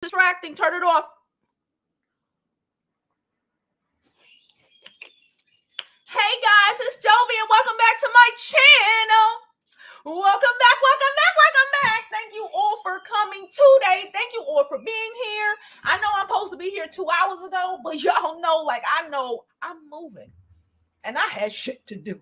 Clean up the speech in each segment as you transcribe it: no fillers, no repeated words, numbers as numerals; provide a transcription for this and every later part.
Distracting. Turn it off. Hey guys, it's Jovi and welcome back to my channel. Welcome back. Thank you all for coming today. Thank you all for being here. I know I'm supposed to be here 2 hours ago, but y'all know, I know I'm moving. And I had shit to do.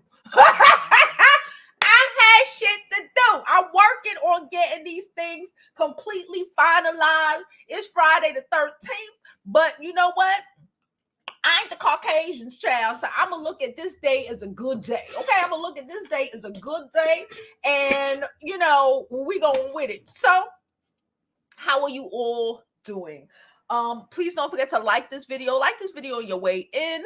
I'm working on getting these things completely finalized. It's Friday the 13th, but you know what? I ain't the Caucasians, child, so I'm going to look at this day as a good day, okay? I'm going to look at this day as a good day, and, we going with it. So, how are you all doing? Please don't forget to like this video on your way in.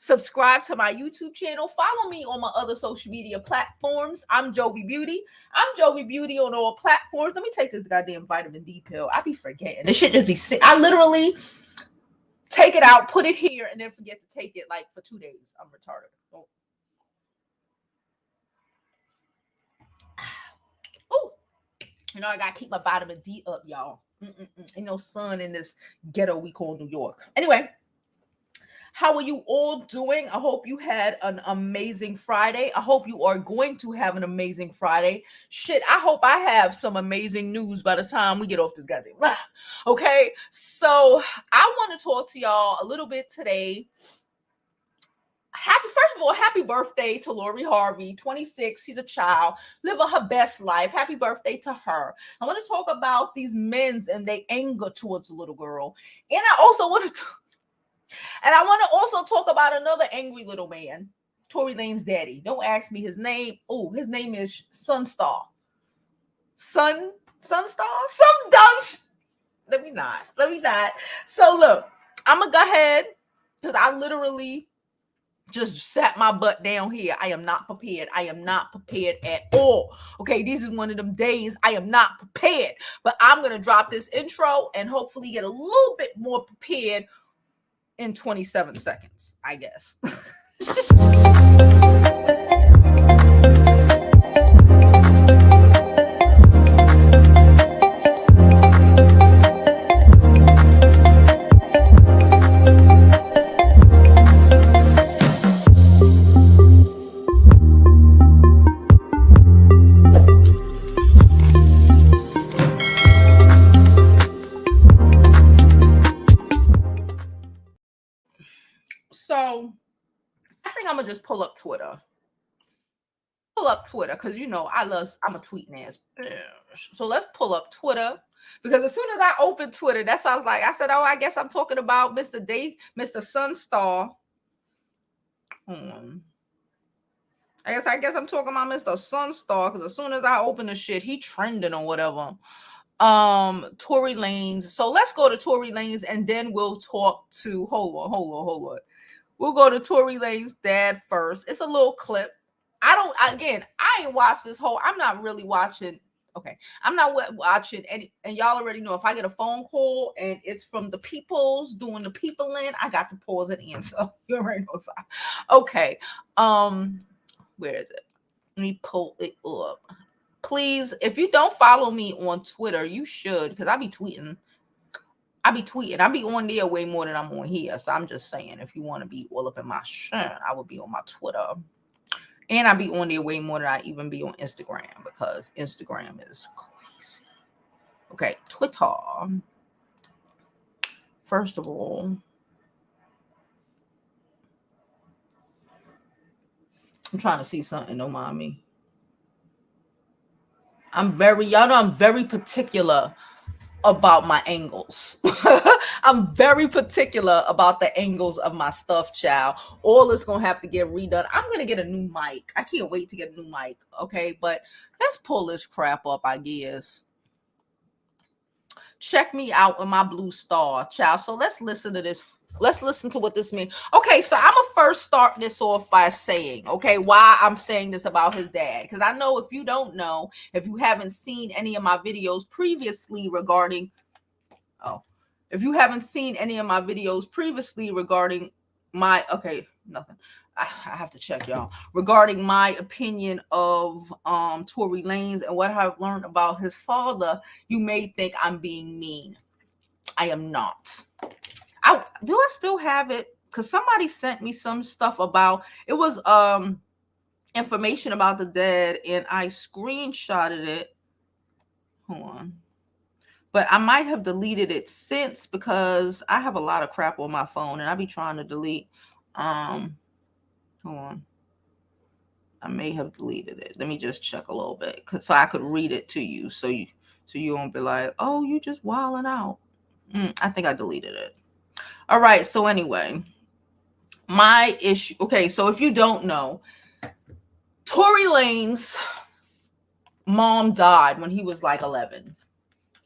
Subscribe to my YouTube channel. Follow me on my other social media platforms. I'm Jovi Beauty. I'm Jovi Beauty on all platforms. Let me take this goddamn vitamin D pill. I be forgetting. This shit just be sick. I literally take it out, put it here, and then forget to take it for 2 days. I'm retarded. Oh, I gotta keep my vitamin D up, y'all. Ain't no sun in this ghetto we call New York. Anyway. How are you all doing? I hope you had an amazing Friday. I hope you are going to have an amazing Friday. Shit, I hope I have some amazing news by the time we get off this goddamn. Okay, so I want to talk to y'all a little bit today. First of all, happy birthday to Lori Harvey, 26. She's a child, living her best life. Happy birthday to her. I want to talk about these men's and their anger towards the little girl. And I also want to also talk about another angry little man, Tory Lanez daddy. Don't ask me his name. Oh, his name is Sonstar. Sonstar? Some dumb Let me not. So look, I'm going to go ahead because I literally just sat my butt down here. I am not prepared. I am not prepared at all. Okay, this is one of them days I am not prepared. But I'm going to drop this intro and hopefully get a little bit more prepared in 27 seconds, I guess. So I think I'm gonna just pull up Twitter. Because I'm a tweeting ass bitch. So let's pull up Twitter. Because as soon as I opened Twitter, that's what I said, oh, I guess I'm talking about Mr. Sunstar. I guess I'm talking about Mr. Sunstar, because as soon as I open the shit, he trending or whatever. Tory Lanez. So let's go to Tory Lanez and then we'll talk to hold on. We'll go to Tory Lanez's dad first. It's a little clip. I ain't watched this whole. I'm not really watching. Okay, I'm not watching any. And y'all already know if I get a phone call and it's from the peoples doing the people in, I got to pause and answer. You already know. Okay. Where is it? Let me pull it up. Please, if you don't follow me on Twitter, you should, because I be tweeting. I be on there way more than I'm on here. So I'm just saying, if you want to be all up in my shit, I would be on my Twitter. And I be on there way more than I even be on Instagram, because Instagram is crazy. Okay, Twitter. First of all, I'm trying to see something. Don't mind me. I'm very particular about my angles. I'm very particular about the angles of my stuff, child. All is gonna have to get redone. I'm gonna get a new mic. I can't wait to get a new mic. Okay, but let's pull this crap up, I guess. Check me out with my blue star, child. So let's listen to this. Let's listen to what this means. Okay, so I'm gonna first start this off by saying, okay, why I'm saying this about his dad. Because I know if you don't know, if you haven't seen any of my videos previously regarding nothing. I have to check, y'all, regarding my opinion of Tory Lanez and what I've learned about his father, you may think I'm being mean. I am not. Do I still have it? Because somebody sent me some stuff about it was information about the dead, and I screenshotted it. Hold on. But I might have deleted it since, because I have a lot of crap on my phone and I be trying to delete. Hold on. I may have deleted it. Let me just check a little bit, so I could read it to you, so you won't be like, oh, you just wilding out. I think I deleted it. All right. So anyway, my issue. Okay. So if you don't know, Tory Lanez mom died when he was like 11,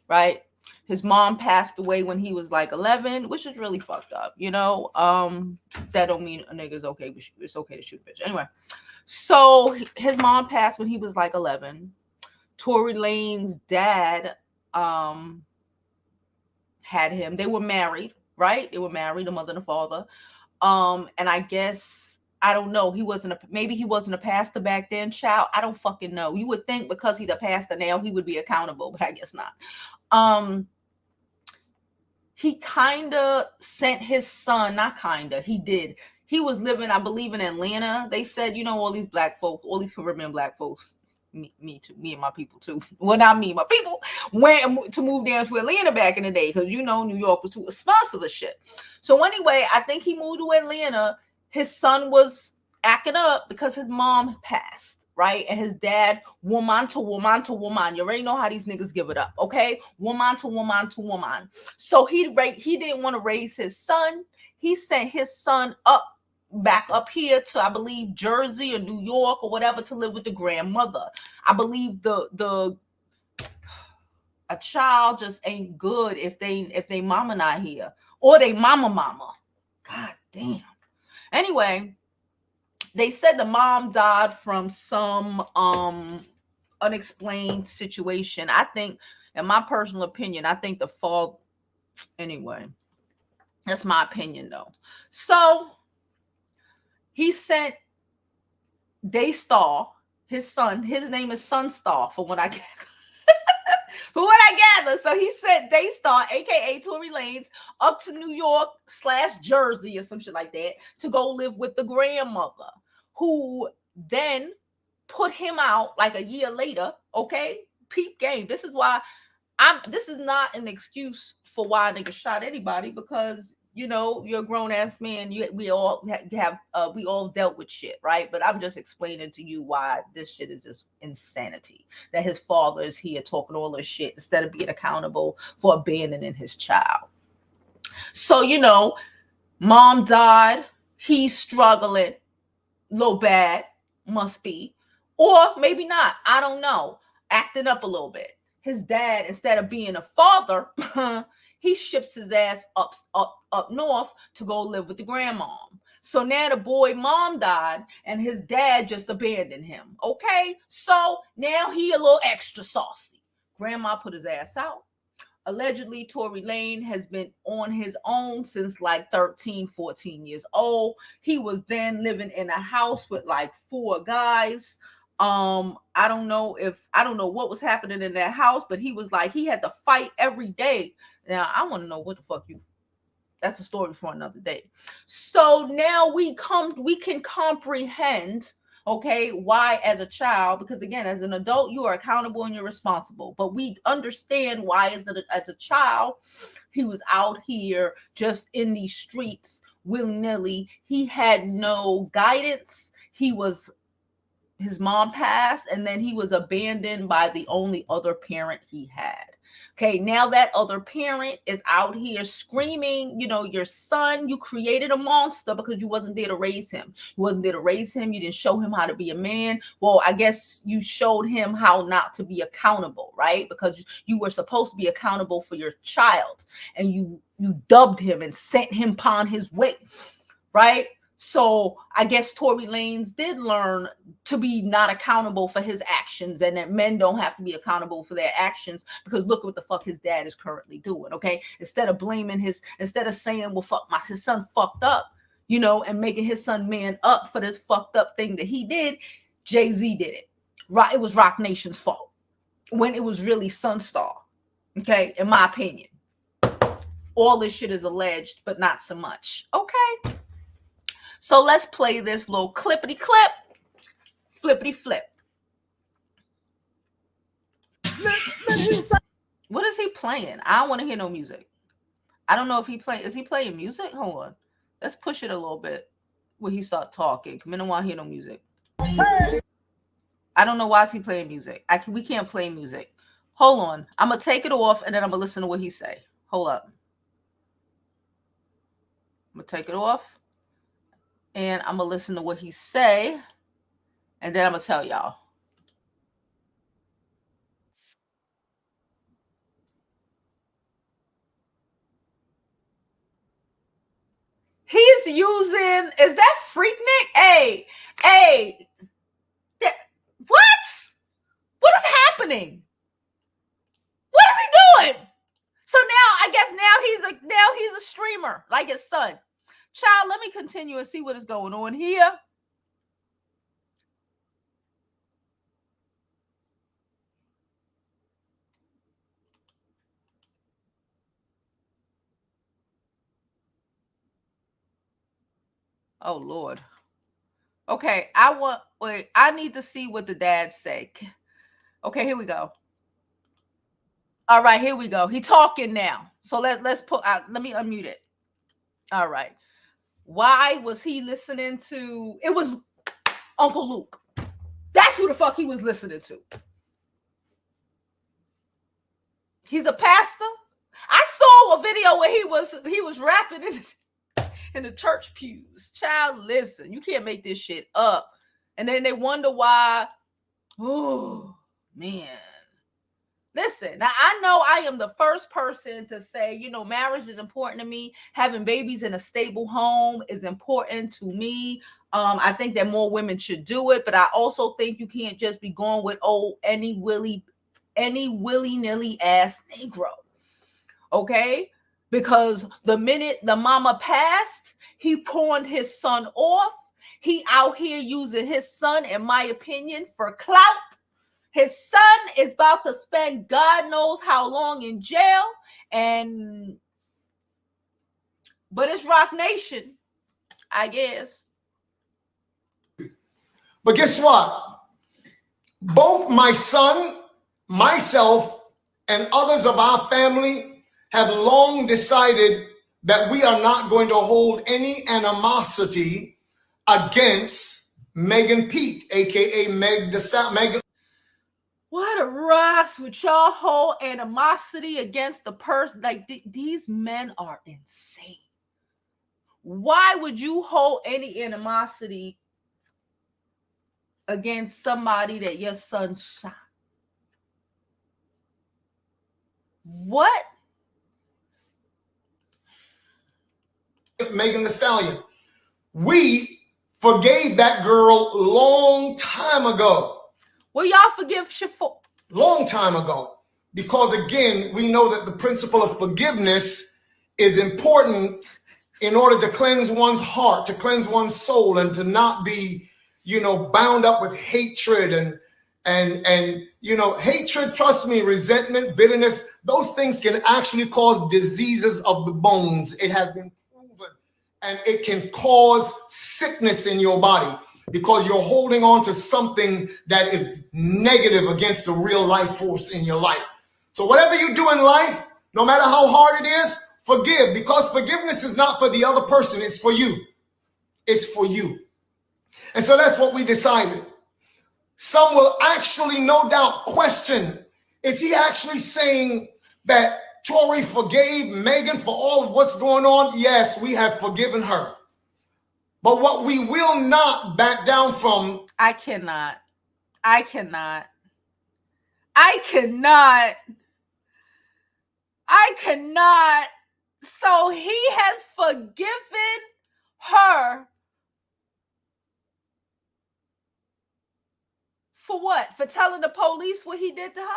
right? His mom passed away when he was like 11, which is really fucked up, you know? That don't mean a nigga's okay. It's okay to shoot a bitch. Anyway, so his mom passed when he was like 11. Tory Lanez's dad had him. They were married, right? They were married, the mother and the father. And I guess, I don't know, maybe he wasn't a pastor back then, child. I don't fucking know. You would think because he's a pastor now, he would be accountable, but I guess not. He kind of sent his son, not kind of, he did. He was living, I believe, in Atlanta. They said, you know, all these black folks, all these Caribbean black folks, me too, me and my people too. Well, not me, my people went to move down to Atlanta back in the day, because, you know, New York was too expensive as shit. So anyway, I think he moved to Atlanta. His son was acting up because his mom passed, right? And his dad, woman to woman to woman. You already know how these niggas give it up, okay? Woman to woman to woman. So he didn't want to raise his son. He sent his son back up here to, I believe, Jersey or New York or whatever, to live with the grandmother. I believe a child just ain't good if they mama not here, or they mama. God damn. Anyway, they said the mom died from some unexplained situation. I think, in my personal opinion, I think the fall. Anyway, that's my opinion though. So he sent Daystar, his son. His name is Sonstar, from what I gather. From what I gather. So he sent Daystar, aka Tory Lanez, up to New York / Jersey or some shit like that, to go live with the grandmother, who then put him out like a year later. Okay, peep game. This is why this is not an excuse for why a nigga shot anybody, because, you know, you're a grown ass man. We all dealt with shit, right? But I'm just explaining to you why this shit is just insanity. That his father is here talking all this shit instead of being accountable for abandoning his child. So, you know, mom died. He's struggling. Little bad, must be, or maybe not. I don't know. Acting up a little bit. His dad, instead of being a father, he ships his ass up north to go live with the grandmom. So now the boy mom died and his dad just abandoned him. Okay, so now he a little extra saucy. Grandma put his ass out. Allegedly, Tory Lanez has been on his own since like 13, 14 years old. He was then living in a house with like 4 guys. I don't know what was happening in that house, but he was like, he had to fight every day. Now, I want to know what the fuck that's a story for another day. So now we can comprehend, okay, why as a child, because again, as an adult, you are accountable and you're responsible. But we understand why as a child, he was out here just in these streets willy-nilly. He had no guidance. His mom passed, and then he was abandoned by the only other parent he had. Okay, now that other parent is out here screaming, you know, your son, you created a monster because you wasn't there to raise him. You wasn't there to raise him. You didn't show him how to be a man. Well, I guess you showed him how not to be accountable, right? Because you were supposed to be accountable for your child, and you dubbed him and sent him upon his way, right? So I guess Tory Lanez did learn to be not accountable for his actions, and that men don't have to be accountable for their actions, because look what the fuck his dad is currently doing. Okay, instead of saying, well, fuck, his son fucked up, you know, and making his son man up for this fucked up thing that he did, Jay-Z did it. Right? It was Roc Nation's fault when it was really Sonstar. Okay, in my opinion. all this shit is alleged, but not so much. Okay. So let's play this little clippity clip, flippity flip. What is he playing? I don't want to hear no music. I don't know if is he playing music? Hold on. Let's push it a little bit when he start talking. I don't want to hear no music. I don't know why is he playing music. We can't play music. Hold on. I'm going to take it off and then I'm going to listen to what he say. Hold up. I'm going to take it off and I'm going to listen to what he say and then I'm going to tell y'all. He's using, is that Freaknik? Hey, what? What is happening? What is he doing? So now, I guess now he's a streamer, like his son. Child, let me continue and see what is going on here. Oh, Lord. Okay, I need to see what the dad say. Okay, here we go. All right, here we go. He talking now. So let's put out, let me unmute it. All right. Why was he listening to, it was Uncle Luke. That's who the fuck he was listening to. He's a pastor. I saw a video where he was rapping in the church pews. Child, listen, you can't make this shit up. And then they wonder why. Oh, man. Listen, now I know I am the first person to say, marriage is important to me. Having babies in a stable home is important to me. I think that more women should do it, but I also think you can't just be going with any willy-nilly ass Negro. Okay? Because the minute the mama passed, he pawned his son off. He out here using his son, in my opinion, for clout. His son is about to spend God knows how long in jail. But it's Rock Nation, I guess. But guess what? Both my son, myself, and others of our family have long decided that we are not going to hold any animosity against Megan Pete, aka Meg the Stallion. What a rise with y'all whole animosity against the person. Like these men are insane. Why would you hold any animosity against somebody that your son shot? What? Megan the Stallion. We forgave that girl long time ago. Well, y'all forgive Shafo. Long time ago. Because again, we know that the principle of forgiveness is important in order to cleanse one's heart, to cleanse one's soul, and to not be, bound up with hatred and hatred, trust me, resentment, bitterness, those things can actually cause diseases of the bones. It has been proven, and it can cause sickness in your body because you're holding on to something that is negative against the real life force in your life. So whatever you do in life, no matter how hard it is, forgive, because forgiveness is not for the other person. It's for you. It's for you. And so that's what we decided. Some will actually, no doubt, question, is he actually saying that Tory forgave Megan for all of what's going on? Yes, we have forgiven her. But what we will not back down from. I cannot. So he has forgiven her for what? For telling the police what he did to her?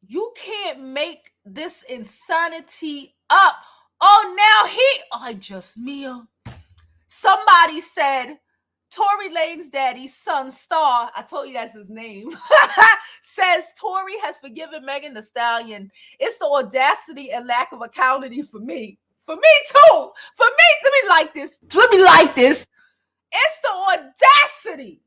You can't make this insanity up. Oh, now Mia. Somebody said Tory Lanez daddy, sonstar, I told you that's his name, says Tory has forgiven Megan Thee Stallion. It's the audacity and lack of accountability for me. For me too. For me, let me like this. Let me like this. It's the audacity.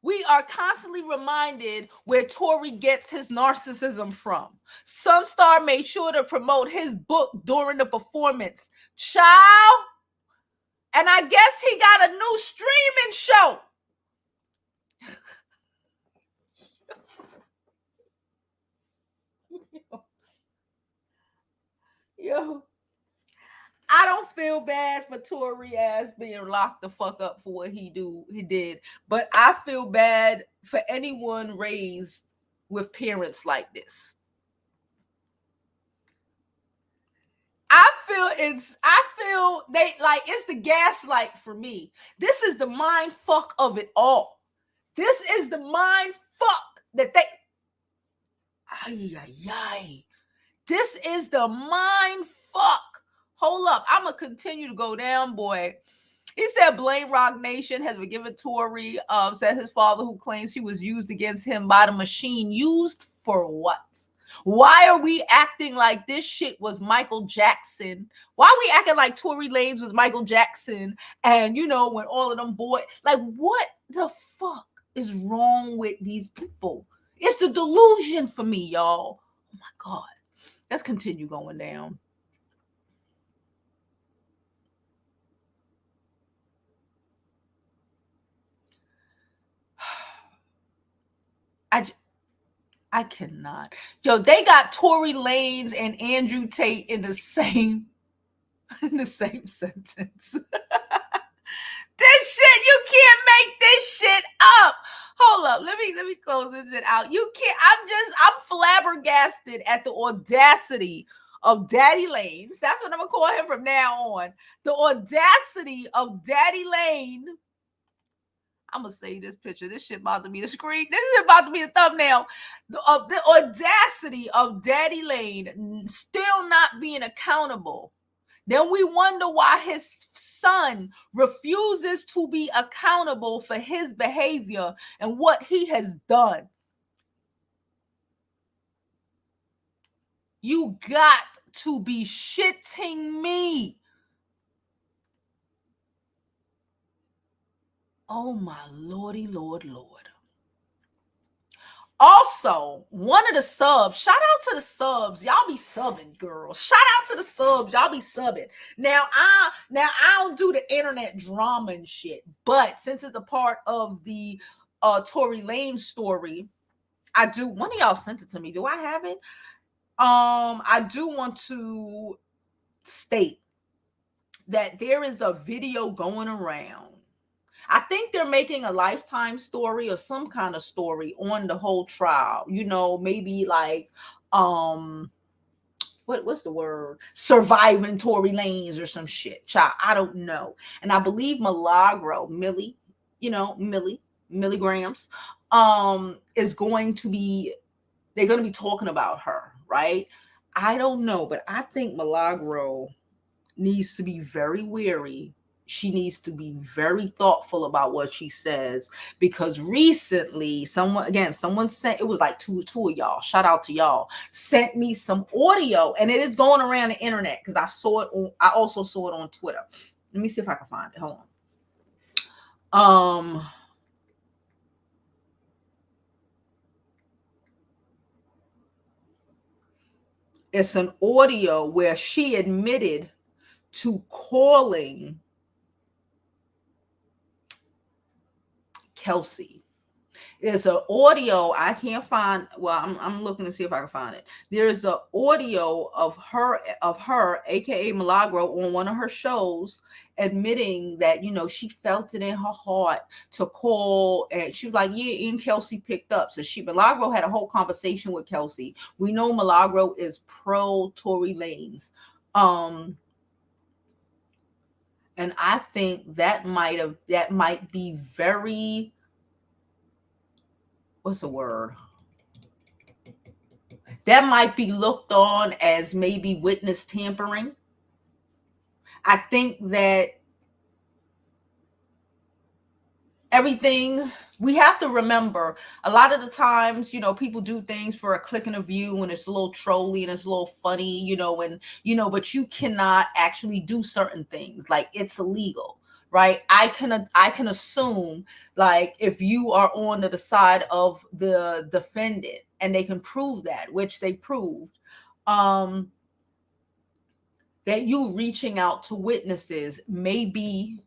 We are constantly reminded where Tory gets his narcissism from. Sunstar made sure to promote his book during the performance. Child. And I guess he got a new streaming show. Yo, I don't feel bad for Tory ass being locked the fuck up for what he did, but I feel bad for anyone raised with parents like this. I feel they like it's the gaslight for me. This is the mind fuck of it all. This is the mind fuck that they. Ay, ay, ay. This is the mind fuck. Hold up. I'm going to continue to go down, boy. He said Blame Rock Nation has been given Tory, said his father who claims he was used against him by the machine. Used for what? Why are we acting like this shit was Michael Jackson? Why are we acting like Tory Lanez was Michael Jackson? And, you know, when all of them boys, like, what the fuck is wrong with these people? It's the delusion for me, y'all. Oh, my God. Let's continue going down. I cannot. Yo, they got Tory Lanez and Andrew Tate in the same sentence. This shit, you can't make this shit up. Hold up, let me close this shit out. You can't. I'm flabbergasted at the audacity of Daddy Lanes. That's what I'm gonna call him from now on. The audacity of Daddy Lane. I'm gonna save this picture. This shit about to be the screen. This is about to be the thumbnail. The audacity of Daddy Lane still not being accountable. Then we wonder why his son refuses to be accountable for his behavior and what he has done. You got to be shitting me. Oh my lordy, Lord. Also, one of the subs, shout out to the subs. Y'all be subbing, girls. Shout out to the subs. Y'all be subbing. Now I don't do the internet drama and shit, but since it's a part of the Tory Lanez story, I do. One of y'all sent it to me. Do I have it? I do want to state that there is a video going around. I think they're making a Lifetime story or some kind of story on the whole trial. You know, maybe like what's the word? Surviving Tory Lanez or some shit. Child, I don't know. And I believe Milagro, milligrams, is going to be, they're going to be talking about her, right? I don't know, but I think Milagro needs to be very wary. She needs to be very thoughtful about what she says, because recently someone sent, it was like two of y'all, shout out to y'all, sent me some audio, and it is going around the internet because I also saw it on Twitter. Let me see if I can find it. Hold on. It's an audio where she admitted to calling Kelsey. It's an audio I can't find. Well, I'm looking to see if I can find it. There's an audio of her, aka Milagro, on one of her shows, admitting that, you know, she felt it in her heart to call, and she was like, yeah, and Kelsey picked up. So Milagro had a whole conversation with Kelsey. We know Milagro is pro Tory Lanez. And I think that might be very, what's the word? That might be looked on as maybe witness tampering. I think that everything, we have to remember, a lot of the times, you know, people do things for a click and a view, and it's a little trolly and it's a little funny, you know, and, you know, but you cannot actually do certain things. Like, it's illegal, right? I can assume, like, if you are on the side of the defendant and they can prove that, which they proved, that you reaching out to witnesses maybe,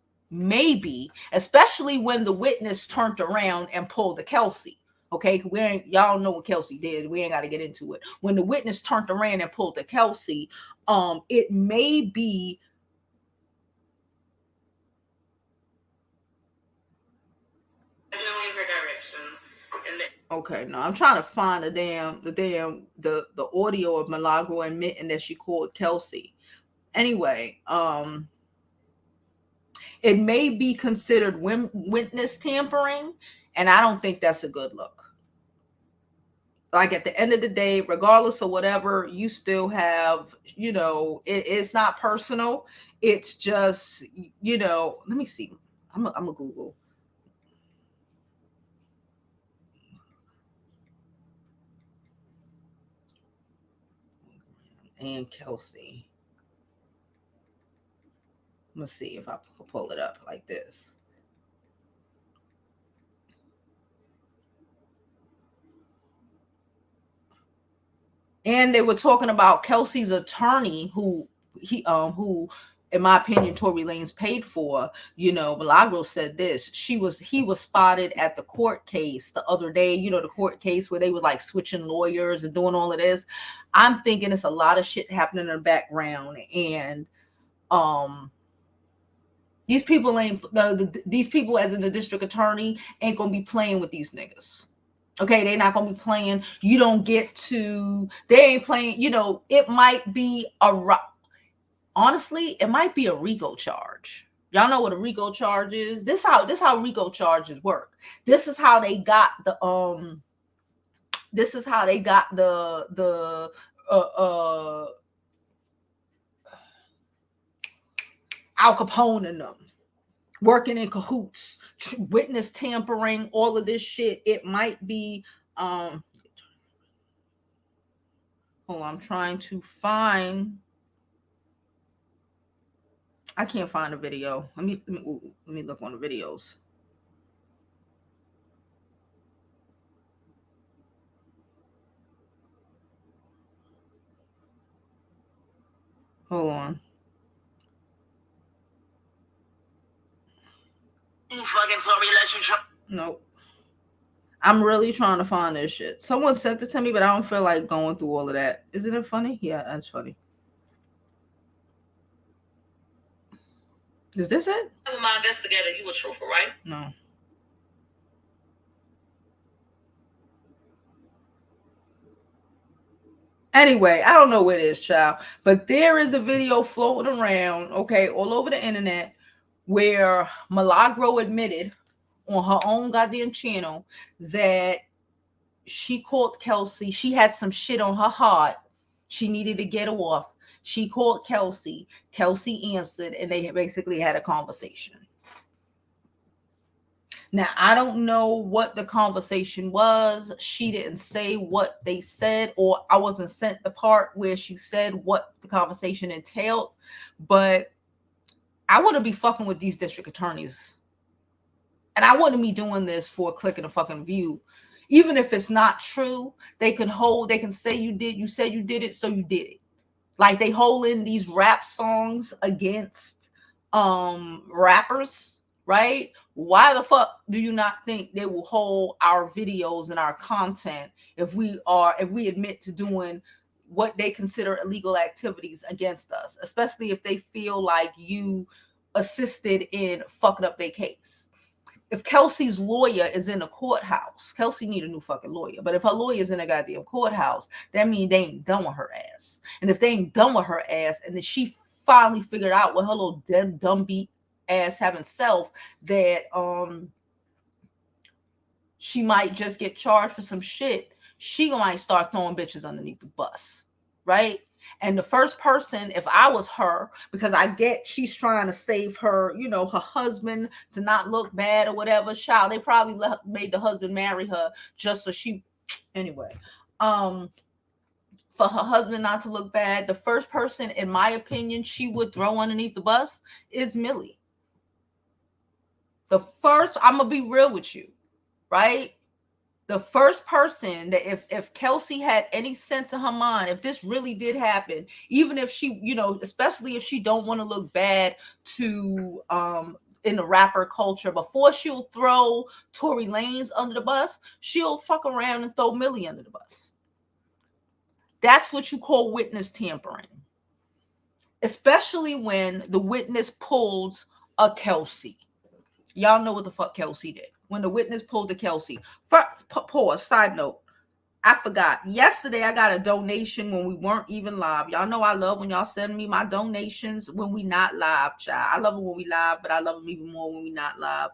especially when the witness turned around and pulled the Kelsey. Okay, y'all know what Kelsey did. We ain't got to get into it. When the witness turned around and pulled the Kelsey, it may be okay. No, I'm trying to find the audio of Milagro admitting that she called Kelsey. Anyway, it may be considered witness tampering, and I don't think that's a good look. Like, at the end of the day, regardless of whatever, you still have, you know, it's not personal. It's just, you know, let me see. I'm a Google. And Kelsey. Let's see if I pull it up like this. And they were talking about Kelsey's attorney, who in my opinion, Tory Lanez paid for. You know, Milagro said this. He was spotted at the court case the other day, you know, the court case where they were like switching lawyers and doing all of this. I'm thinking it's a lot of shit happening in the background, and these people as in the district attorney ain't gonna be playing with these niggas. Okay, they're not gonna be playing. You don't get to. They ain't playing. You know, it might be honestly, it might be a RICO charge. Y'all know what a RICO charge is. This how RICO charges work. This is how they got the This is how they got the Al Capone and them working in cahoots, witness tampering, all of this shit. It might be hold on, I'm trying to find. I can't find a video. Let me look on the videos. Hold on. Fucking Tory let you try. Nope. I'm really trying to find this shit. Someone sent it to me, but I don't feel like going through all of that. Isn't it funny? Yeah, that's funny. Is this it? My investigator, you were truthful, right? No. Anyway, I don't know where it is, child, but there is a video floating around, okay, all over the internet, where Milagro admitted on her own goddamn channel that she called Kelsey. She had some shit on her heart. She needed to get off. She called Kelsey. Kelsey answered, and they basically had a conversation. Now, I don't know what the conversation was. She didn't say what they said, or I wasn't sent the part where she said what the conversation entailed. But I wouldn't be fucking with these district attorneys. And I wouldn't be doing this for a click and a fucking view. Even if it's not true, they can say you said you did it, so you did it. Like, they hold in these rap songs against rappers, right? Why the fuck do you not think they will hold our videos and our content if we admit to doing what they consider illegal activities against us, especially if they feel like you assisted in fucking up their case? If Kelsey's lawyer is in a courthouse, Kelsey need a new fucking lawyer. But if her lawyer's in a goddamn courthouse, that means they ain't done with her ass. And if they ain't done with her ass, and then she finally figured out with her little dumb beat ass having self that she might just get charged for some shit, she might start throwing bitches underneath the bus, right? And the first person, if I was her, because I get she's trying to save her, her husband to not look bad or whatever. Child, they probably made the husband marry her just so she, anyway. For her husband not to look bad, the first person, in my opinion, she would throw underneath the bus is Millie. The first, I'm gonna be real with you, right? The first person that if Kelsey had any sense in her mind, if this really did happen, even if she, especially if she don't want to look bad to in the rapper culture, before she'll throw Tory Lanez under the bus, she'll fuck around and throw Millie under the bus. That's what you call witness tampering. Especially when the witness pulled a Kelsey. Y'all know what the fuck Kelsey did. When the witness pulled a Kelsey. First, pause, side note. I forgot. Yesterday, I got a donation when we weren't even live. Y'all know I love when y'all send me my donations when we not live, child. I love them when we live, but I love them even more when we not live.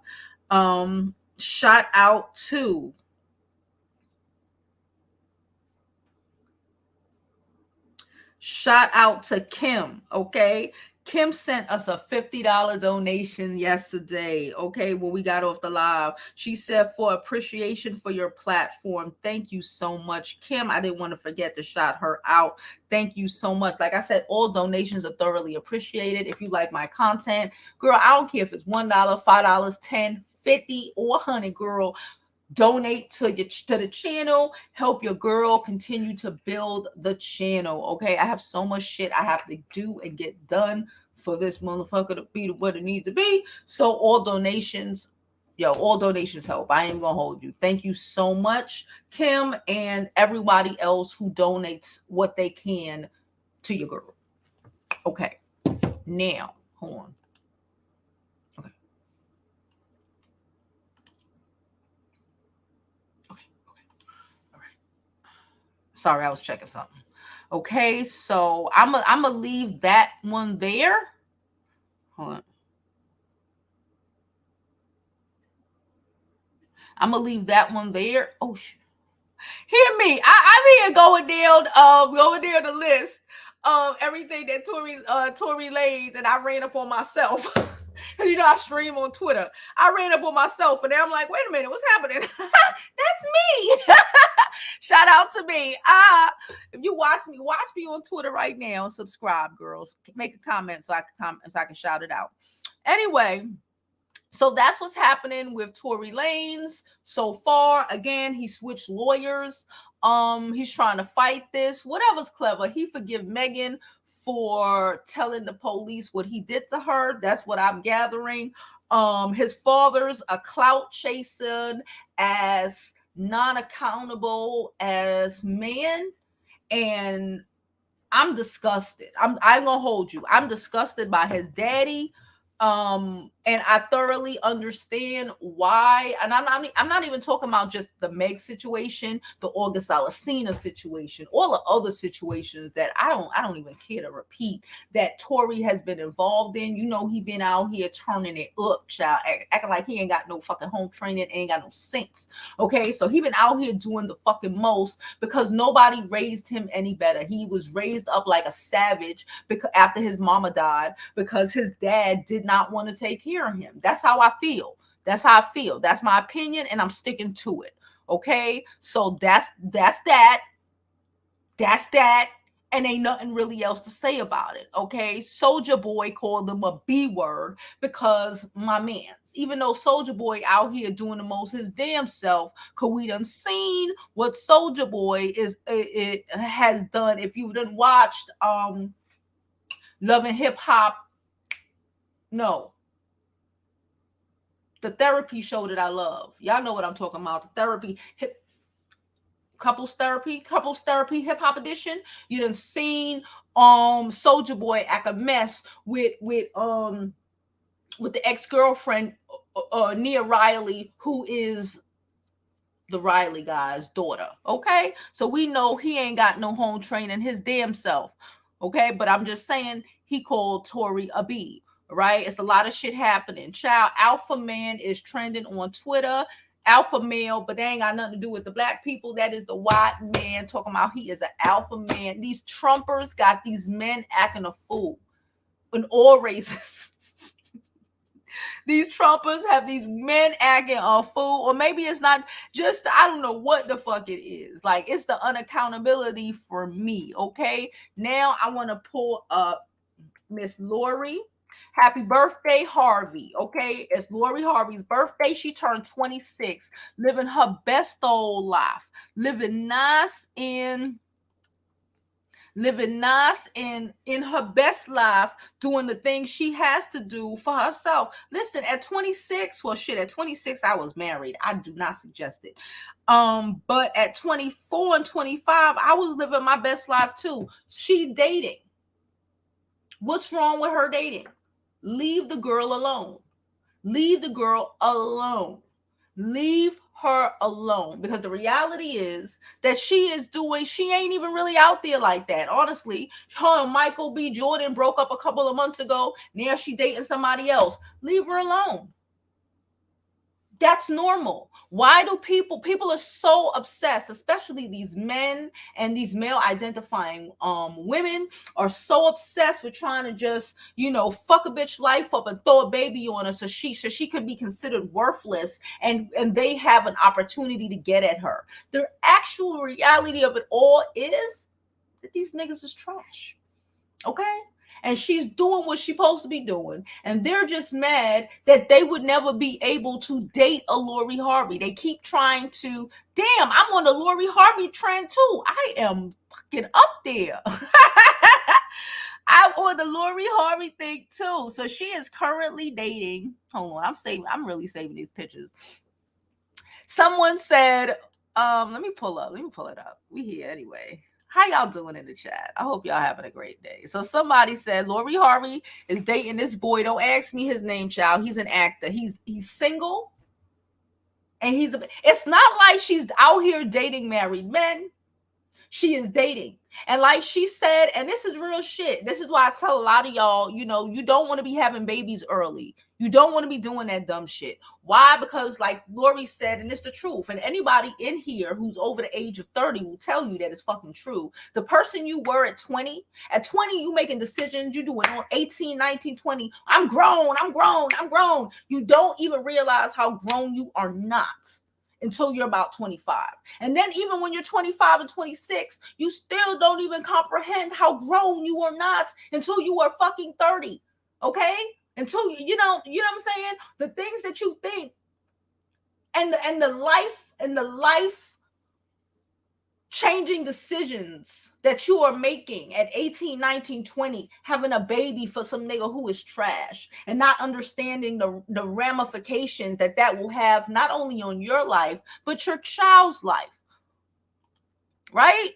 Shout out to Kim, okay? Kim sent us a $50 donation yesterday, okay, when we got off the live. She said, for appreciation for your platform. Thank you so much, Kim. I didn't want to forget to shout her out. Thank you so much. Like I said, all donations are thoroughly appreciated. If you like my content, girl, I don't care if it's $1, $5, $10, $50, or $100, girl. Donate to the channel. Help your girl continue to build the channel. Okay, I have so much shit I have to do and get done for this motherfucker to be what it needs to be. So all donations help. I ain't gonna hold you. Thank you so much, Kim, and everybody else who donates what they can to your girl. Okay, now hold on. Sorry, I was checking something. Okay, so I'm gonna leave that one there. Hold on. I'm gonna leave that one there. Oh shit. Hear me. I'm here going down the list of everything that Tory Lanez, and I ran up on myself. I stream on Twitter. I ran up on myself, and then I'm like, wait a minute, what's happening? That's me. Shout out to me. If you watch me on Twitter right now. Subscribe, girls. Make a comment so I can shout it out. Anyway, so that's what's happening with Tory Lanez so far. Again, he switched lawyers. He's trying to fight this. Whatever's clever. He forgive Megan for telling the police what he did to her. That's what I'm gathering. His father's a clout chaser, as non-accountable as man, and I'm disgusted. I'm gonna hold you. I'm disgusted by his daddy. And I thoroughly understand why. And I'm not even talking about just the Meg situation, the August Alsina situation, all the other situations that I don't even care to repeat that Tory has been involved in. He been out here turning it up, child, acting like he ain't got no fucking home training, ain't got no sinks. Okay, so he been out here doing the fucking most because nobody raised him any better. He was raised up like a savage because after his mama died, because his dad did not want to take care of him. That's how I feel. That's my opinion, and I'm sticking to it. Okay, so that's that. And ain't nothing really else to say about it. Okay, Soulja Boy called them a B word because my man's, even though Soulja Boy out here doing the most his damn self, cause we done seen what Soulja Boy has done. If you've done watched Love and Hip Hop, no, the therapy show that I love. Y'all know what I'm talking about. The therapy, couples therapy, hip hop edition. You done seen Soulja Boy act a mess with the ex-girlfriend Nia Riley, who is the Riley guy's daughter. Okay, so we know he ain't got no home training his damn self. Okay, but I'm just saying he called Tory a B. Right? It's a lot of shit happening. Child, Alpha Man is trending on Twitter alpha male, but they ain't got nothing to do with the black people. That is the white man talking about he is an alpha man. These Trumpers got these men acting a fool in all races. These Trumpers have these men acting a fool, or maybe it's not just, I don't know what the fuck it is. Like, it's the unaccountability for me, okay? Now I want to pull up Miss Lori. Happy birthday, Harvey. Okay, it's Lori Harvey's birthday. She turned 26, living her best old life, living nice in her best life, doing the things she has to do for herself. Listen, at 26, well, shit, at 26 I was married. I do not suggest it. But at 24 and 25, I was living my best life too. She dating. What's wrong with her dating? Leave the girl alone. Leave the girl alone. Leave her alone, because the reality is that she ain't even really out there like that. Honestly, her and Michael B. Jordan broke up a couple of months ago. Now she dating somebody else. Leave her alone. That's normal. Why do people are so obsessed, especially these men and these male identifying women are so obsessed with trying to just, fuck a bitch life up and throw a baby on her so she can be considered worthless, and they have an opportunity to get at her. The actual reality of it all is that these niggas is trash. Okay? And she's doing what she's supposed to be doing. And they're just mad that they would never be able to date a Lori Harvey. They keep trying to, damn, I'm on the Lori Harvey trend too. I am fucking up there. I'm on the Lori Harvey thing too. So she is currently dating. Hold on, I'm really saving these pictures. Someone said, let me pull it up. We here anyway. How y'all doing in the chat? I hope y'all having a great day. So somebody said Lori Harvey is dating this boy. Don't ask me his name, child. He's an actor. He's single. And it's not like she's out here dating married men. She is dating. And like she said, and this is real shit. This is why I tell a lot of y'all, you don't want to be having babies early. You don't want to be doing that dumb shit. Why? Because like Lori said, and it's the truth, and anybody in here who's over the age of 30 will tell you that it's fucking true. The person you were at 20, you making decisions, you doing on 18, 19, 20. I'm grown. You don't even realize how grown you are not until you're about 25. And then even when you're 25 and 26, you still don't even comprehend how grown you are not until you are fucking 30. Okay? Until you know what I'm saying? The things that you think and the life changing decisions that you are making at 18, 19, 20, having a baby for some nigga who is trash, and not understanding the ramifications that will have not only on your life, but your child's life. Right?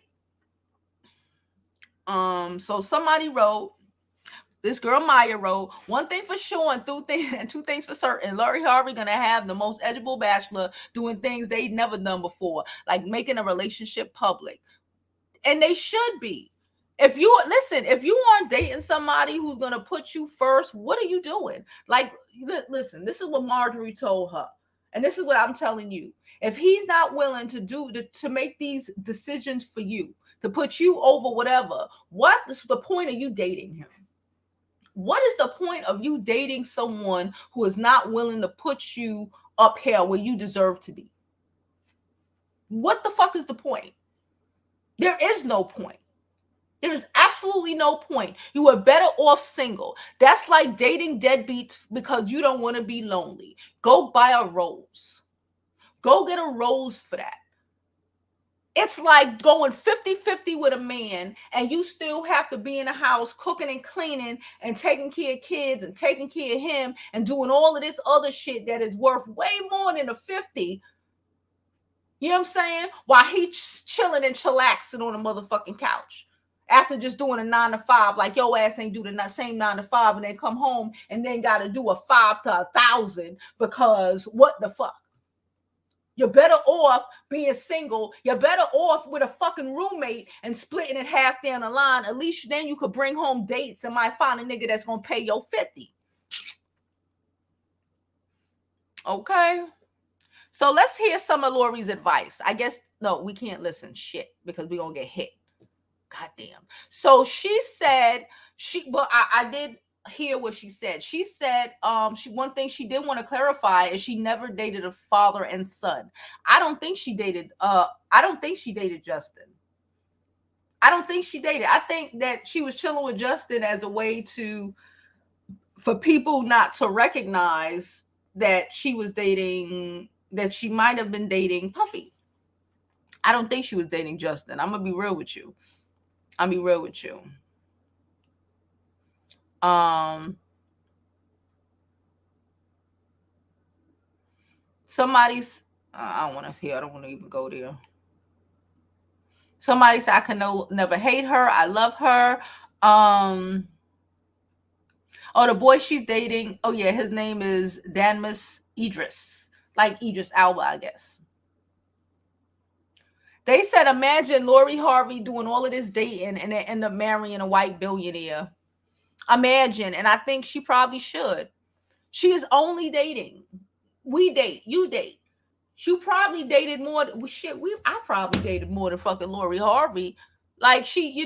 So somebody wrote, this girl Maya wrote, one thing for sure and two things for certain. Lori Harvey gonna have the most edible bachelor doing things they'd never done before, like making a relationship public. And they should be. If you aren't dating somebody who's gonna put you first, what are you doing? Like, listen, this is what Marjorie told her. And this is what I'm telling you. If he's not willing to make these decisions for you, to put you over whatever, what is the point of you dating him? What is the point of you dating someone who is not willing to put you up here where you deserve to be? What the fuck is the point? There is no point. There is absolutely no point. You are better off single. That's like dating deadbeats because you don't want to be lonely. Go buy a rose. Go get a rose for that. It's like going 50-50 with a man and you still have to be in the house cooking and cleaning and taking care of kids and taking care of him and doing all of this other shit that is worth way more than a 50. You know what I'm saying? While he's chilling and chillaxing on a motherfucking couch after just doing a 9 to 5, like your ass ain't do the same 9 to 5 and then come home and then got to do a 5 to 1,000 because what the fuck? You're better off being single. You're better off with a fucking roommate and splitting it half down the line. At least then you could bring home dates and might find a nigga that's going to pay your 50. Okay. So let's hear some of Lori's advice. I guess no, we can't listen shit because we're gonna get hit. Goddamn. So she said I did hear what she said. She said she one thing she did want to clarify is she never dated a father and son. I don't think she dated Justin. I don't think she dated. I think that she was chilling with Justin as a way to for people not to recognize that she was dating that she might have been dating Puffy. I don't think she was dating Justin. I'm gonna be real with you. I'll be real with you. Somebody's I don't want to hear. I don't want to even go there. Somebody said I can never hate her. I love her. Oh, the boy she's dating. Oh yeah, his name is Danmus Idris, like Idris Alba, I guess. They said, imagine Lori Harvey doing all of this dating and then end up marrying a white billionaire. Imagine, and I think she probably should. She is only dating. We date, you date. You probably dated more. I probably dated more than fucking Lori Harvey. Like she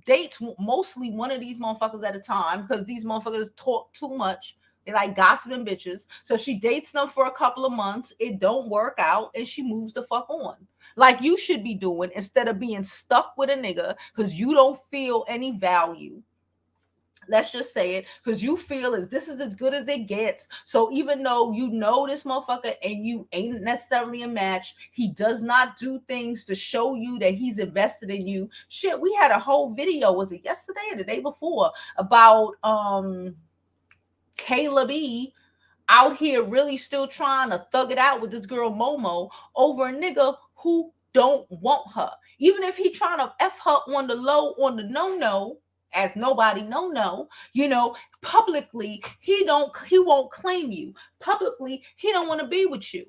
dates mostly one of these motherfuckers at a time because these motherfuckers talk too much. They like gossiping bitches. So she dates them for a couple of months. It don't work out, and she moves the fuck on. Like you should be doing instead of being stuck with a nigga because you don't feel any value. Let's just say it because you feel as this is as good as it gets. So even though you know this motherfucker and you ain't necessarily a match, he does not do things to show you that he's invested in you. Shit, we had a whole video, was it yesterday or the day before, about Caleb E out here really still trying to thug it out with this girl Momo over a nigga who don't want her. Even if he trying to F her on the low, on the no, as nobody no, publicly, he won't claim you. Publicly, he don't want to be with you.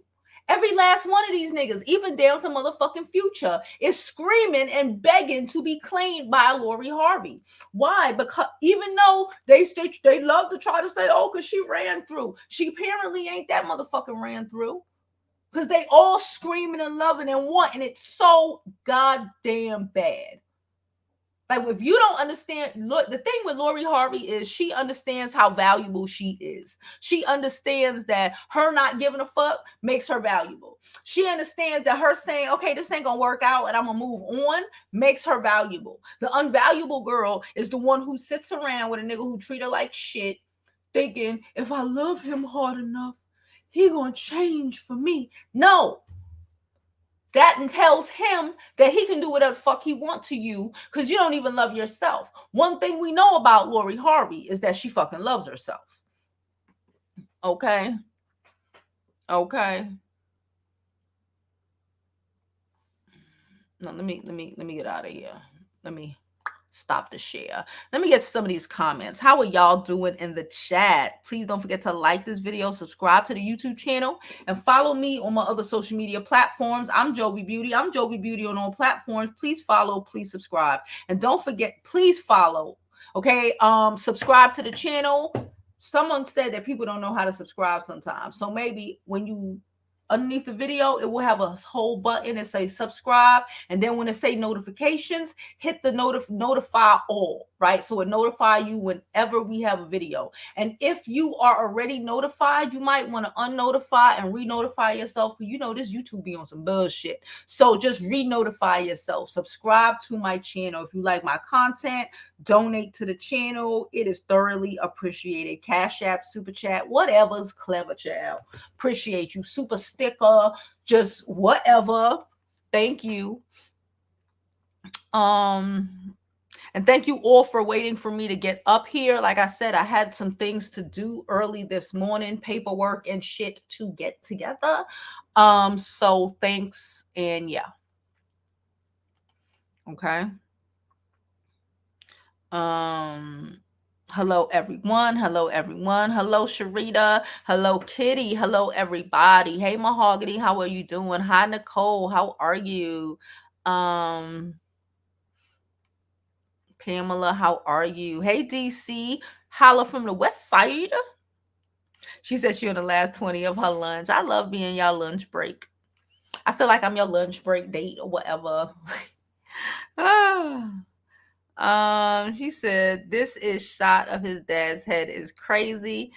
Every last one of these niggas, even down to motherfucking Future, is screaming and begging to be claimed by Lori Harvey. Why? Because even though they love to try to say, oh, because she ran through. She apparently ain't that motherfucking ran through. Because they all screaming and loving and wanting it so goddamn bad. Like, if you don't understand, look, the thing with Lori Harvey is she understands how valuable she is. She understands that her not giving a fuck makes her valuable. She understands that her saying, okay, this ain't gonna work out and I'm gonna move on makes her valuable. The unvaluable girl is the one who sits around with a nigga who treat her like shit, thinking, if I love him hard enough, he gonna change for me. No, that tells him that he can do whatever the fuck he wants to you because you don't even love yourself. One thing we know about Lori Harvey is that she fucking loves herself. Okay. No, let me get out of here. Let me stop the share. Let me get some of these comments. How are y'all doing in the chat? Please don't forget to like this video, subscribe to the YouTube channel, and follow me on my other social media platforms. I'm Jovi Beauty. I'm Jovi Beauty on all platforms. Please follow, please subscribe. And don't forget, please follow. Okay. Subscribe to the channel. Someone said that people don't know how to subscribe sometimes. So maybe when you underneath the video, it will have a whole button that says subscribe. And then when it say notifications, hit the notify all, right? So it notify you whenever we have a video. And if you are already notified, you might want to unnotify and re-notify yourself. Because this YouTube be on some bullshit. So just re-notify yourself. Subscribe to my channel. If you like my content, donate to the channel. It is thoroughly appreciated. Cash App, Super Chat, whatever's clever, child. Appreciate you. Super sticker, just whatever. Thank you. And thank you all for waiting for me to get up here. Like I said, I had some things to do early this morning, paperwork and shit to get together. So thanks, and yeah. Okay. Hello, everyone. Hello, everyone. Hello, Sharita. Hello, Kitty. Hello, everybody. Hey, Mahogany. How are you doing? Hi, Nicole. How are you? Pamela, how are you? Hey, DC. Holla from the west side. She said she on the last 20 of her lunch. I love being y'all lunch break. I feel like I'm your lunch break date or whatever. She said this is shot of his dad's head is crazy.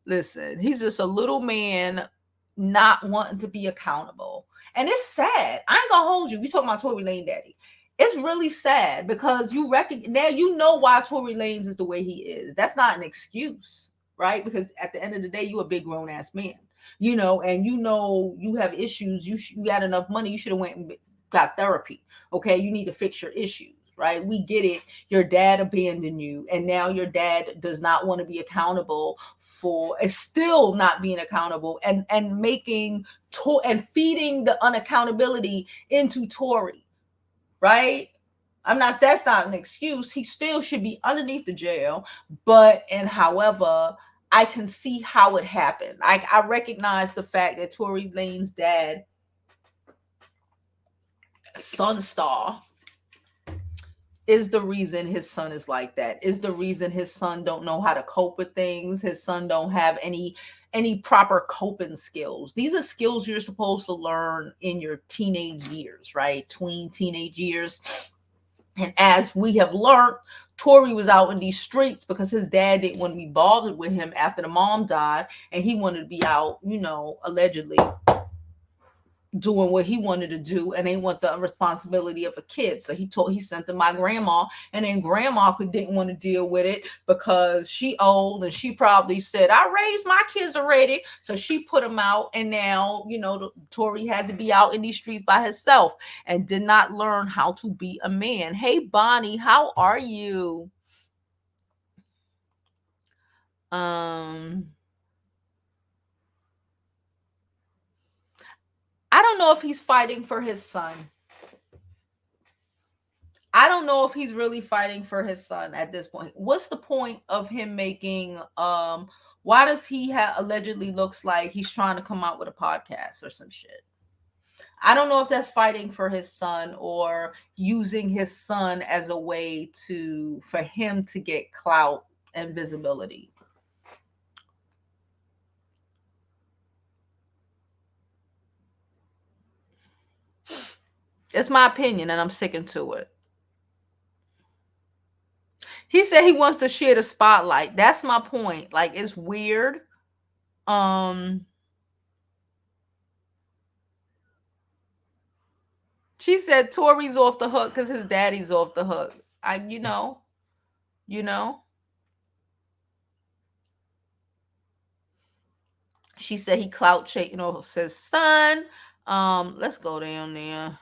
Listen, he's just a little man not wanting to be accountable. And it's sad. I ain't gonna hold you. We talking about Tory Lane daddy. It's really sad because you recognize now you know why Tory Lanez is the way he is. That's not an excuse, right? Because at the end of the day, you a big grown ass man, and you have issues. You got enough money. You should have went and got therapy. Okay, you need to fix your issues. Right, we get it. Your dad abandoned you, and now your dad does not want to be accountable for. Is still not being accountable, and making and feeding the unaccountability into Tory. Right, that's not an excuse. He still should be underneath the jail, however, I can see how it happened. I recognize the fact that Tory Lanez's dad, Sonstar, is the reason his son is like that, is the reason his son don't know how to cope with things. His son don't have any proper coping skills. These are skills you're supposed to learn in your teenage years, right? Tween teenage years. And as we have learned, Tory was out in these streets because his dad didn't want to be bothered with him after the mom died, and he wanted to be out, allegedly doing what he wanted to do, and they want the responsibility of a kid. So he sent to my grandma, and then grandma didn't want to deal with it because she old, and she probably said, I raised my kids already. So she put him out, and now Tory had to be out in these streets by himself and did not learn how to be a man. Hey Bonnie, how are you? I don't know if he's fighting for his son. I don't know if he's really fighting for his son at this point. What's the point of him making why does he allegedly looks like he's trying to come out with a podcast or some shit? I don't know if that's fighting for his son or using his son as a way for him to get clout and visibility. It's my opinion, and I'm sticking to it. He said he wants to share the spotlight. That's my point. Like, it's weird. She said Tory's off the hook because his daddy's off the hook. She said he clout chasing his son. Let's go down there.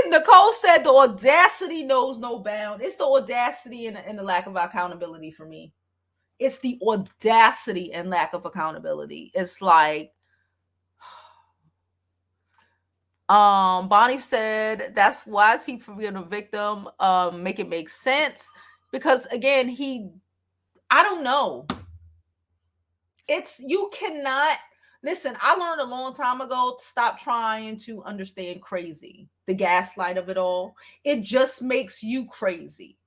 Nicole said the audacity knows no bound. It's the audacity and the lack of accountability for me. It's the audacity and lack of accountability. It's like, Bonnie said that's why is he forgiving a victim. Make it make sense, because again, I don't know. You cannot listen. I learned a long time ago to stop trying to understand crazy, the gaslight of it all. It just makes you crazy,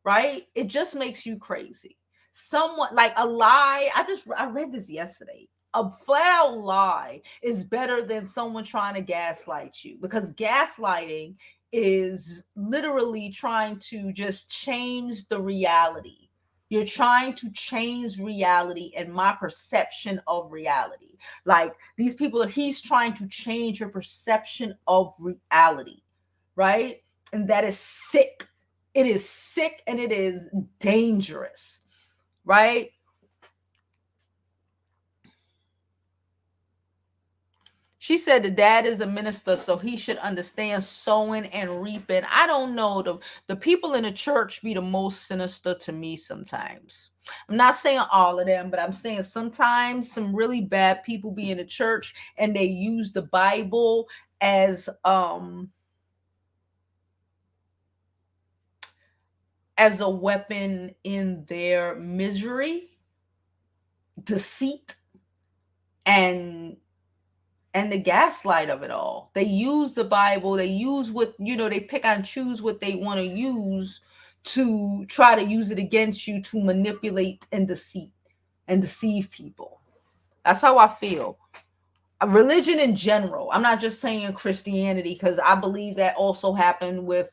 right? It just makes you crazy. Somewhat like a lie. I read this yesterday. A flat out lie is better than someone trying to gaslight you, because gaslighting is literally trying to just change the reality. You're trying to change reality and my perception of reality. Like these people, he's trying to change your perception of reality, right? And that is sick. It is sick and it is dangerous, right? She said the dad is a minister, so he should understand sowing and reaping. I don't know. The people in the church be the most sinister to me sometimes. I'm not saying all of them, but I'm saying sometimes some really bad people be in the church and they use the Bible as a weapon in their misery, deceit, and the gaslight of it all. They use the Bible. They use they pick and choose what they want to use to try to use it against you to manipulate and deceit, and deceive people. That's how I feel. Religion in general. I'm not just saying Christianity, because I believe that also happens with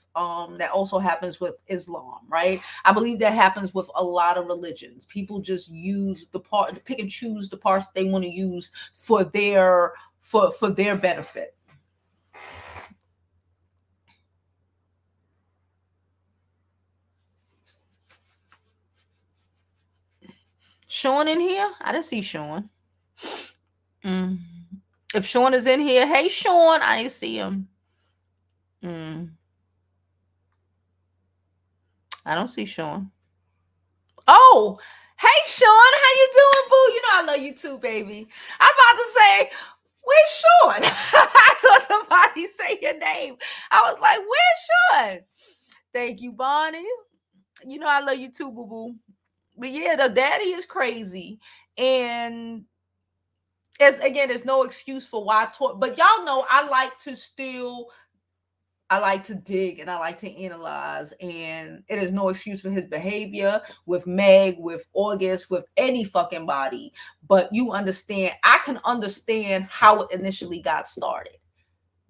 Islam, right? I believe that happens with a lot of religions. People just use pick and choose the parts they want to use for their benefit. Sean in here? I didn't see Sean. If Sean is in here, hey Sean, I didn't see him. I don't see Sean. Oh, hey Sean, how you doing, boo? You know I love you too, baby. I'm about to say, where's Sean? I saw somebody say your name. I was like, where's Sean? Thank you, Bonnie. You know I love you too, boo boo. But yeah, the daddy is crazy. And there's no excuse for why but y'all know I like to dig and I like to analyze, and it is no excuse for his behavior with Meg, with August, with any fucking body. But I can understand how it initially got started,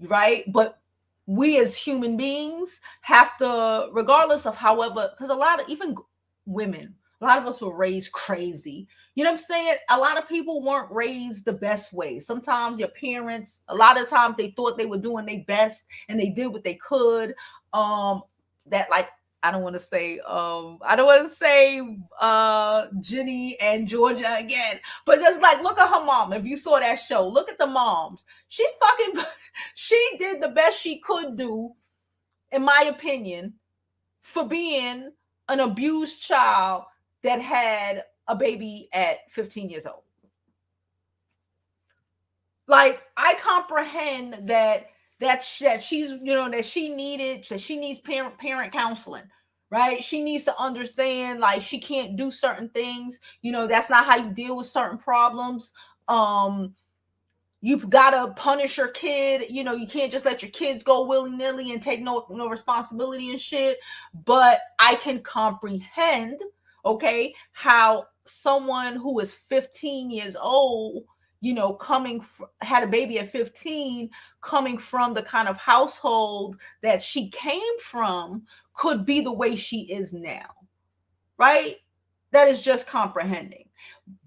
right? But we as human beings have to, regardless of however, because a lot of even women, a lot of us were raised crazy. You know what I'm saying? A lot of people weren't raised the best way. Sometimes your parents, a lot of times they thought they were doing their best and they did what they could. That like I don't want to say Jenny and Georgia again, but just like look at her mom. If you saw that show, look at the moms. She did the best she could do, in my opinion, for being an abused child that had a baby at 15 years old. Like I comprehend that she's, that she needs parent counseling, right? She needs to understand like she can't do certain things. That's not how you deal with certain problems. You've got to punish your kid. You can't just let your kids go willy-nilly and take no responsibility and shit. But I can comprehend, okay, how someone who is 15 years old, had a baby at 15, coming from the kind of household that she came from, could be the way she is now, right? That is just comprehending.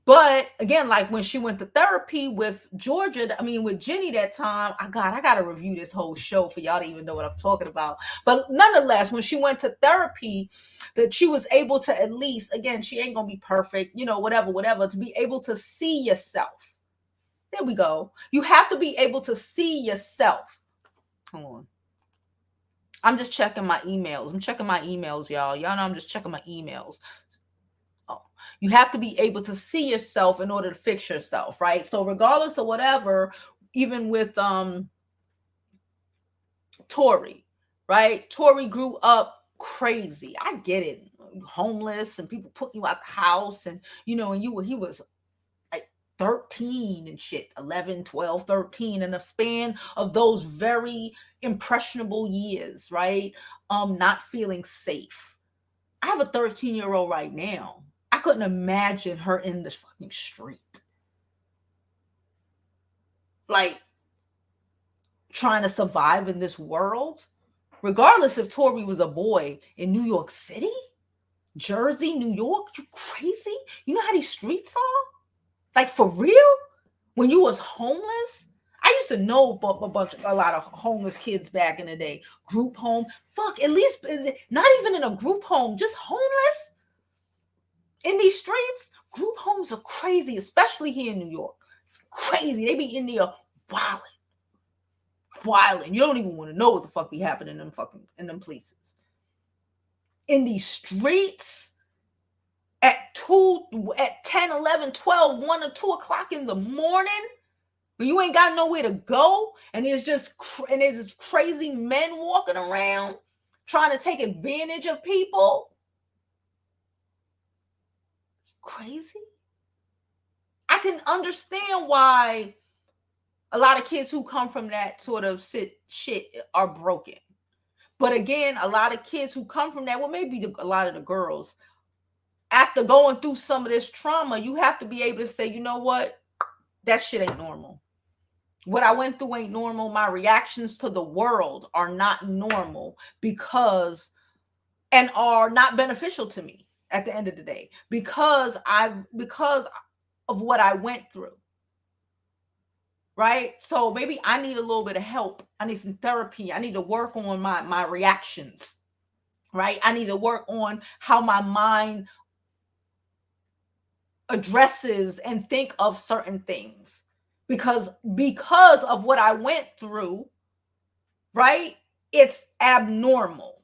But again, like when she went to therapy with with Jenny that time, I got to review this whole show for y'all to even know what I'm talking about. But nonetheless, when she went to therapy, that she was able to at least, again, she ain't going to be perfect, whatever, to be able to see yourself. There we go. You have to be able to see yourself. Hold on. I'm just checking my emails. I'm checking my emails, y'all. Y'all know I'm just checking my emails. You have to be able to see yourself in order to fix yourself, right? So regardless of whatever, even with Tory, right? Tory grew up crazy. I get it. Homeless and people putting you out the house, and he was like 13 and shit, 11, 12, 13, in a span of those very impressionable years, right? Not feeling safe. I have a 13-year-old right now. I couldn't imagine her in this fucking street. Like, trying to survive in this world. Regardless if Tory was a boy in New York City, Jersey, New York, you crazy? You know how these streets are? Like, for real? When you was homeless? I used to know a lot of homeless kids back in the day. Group home. Fuck, at least not even in a group home, just homeless. In these streets, group homes are crazy, especially here in New York. It's crazy. They be in there wilding. You don't even want to know what the fuck be happening in them places. In these streets at 10, 11, 12, 1 or 2 o'clock in the morning, when you ain't got nowhere to go, and there's just crazy men walking around trying to take advantage of people. Crazy. I can understand why a lot of kids who come from that sort of shit are broken. But again, a lot of kids who come from that, well, maybe a lot of the girls, after going through some of this trauma, you have to be able to say, you know what? That shit ain't normal. What I went through ain't normal. My reactions to the world are not normal because, and are not beneficial to me at the end of the day, because of what I went through. Right? So maybe I need a little bit of help. I need some therapy. I need to work on my reactions. Right? I need to work on how my mind addresses and think of certain things. Because of what I went through, right? It's abnormal.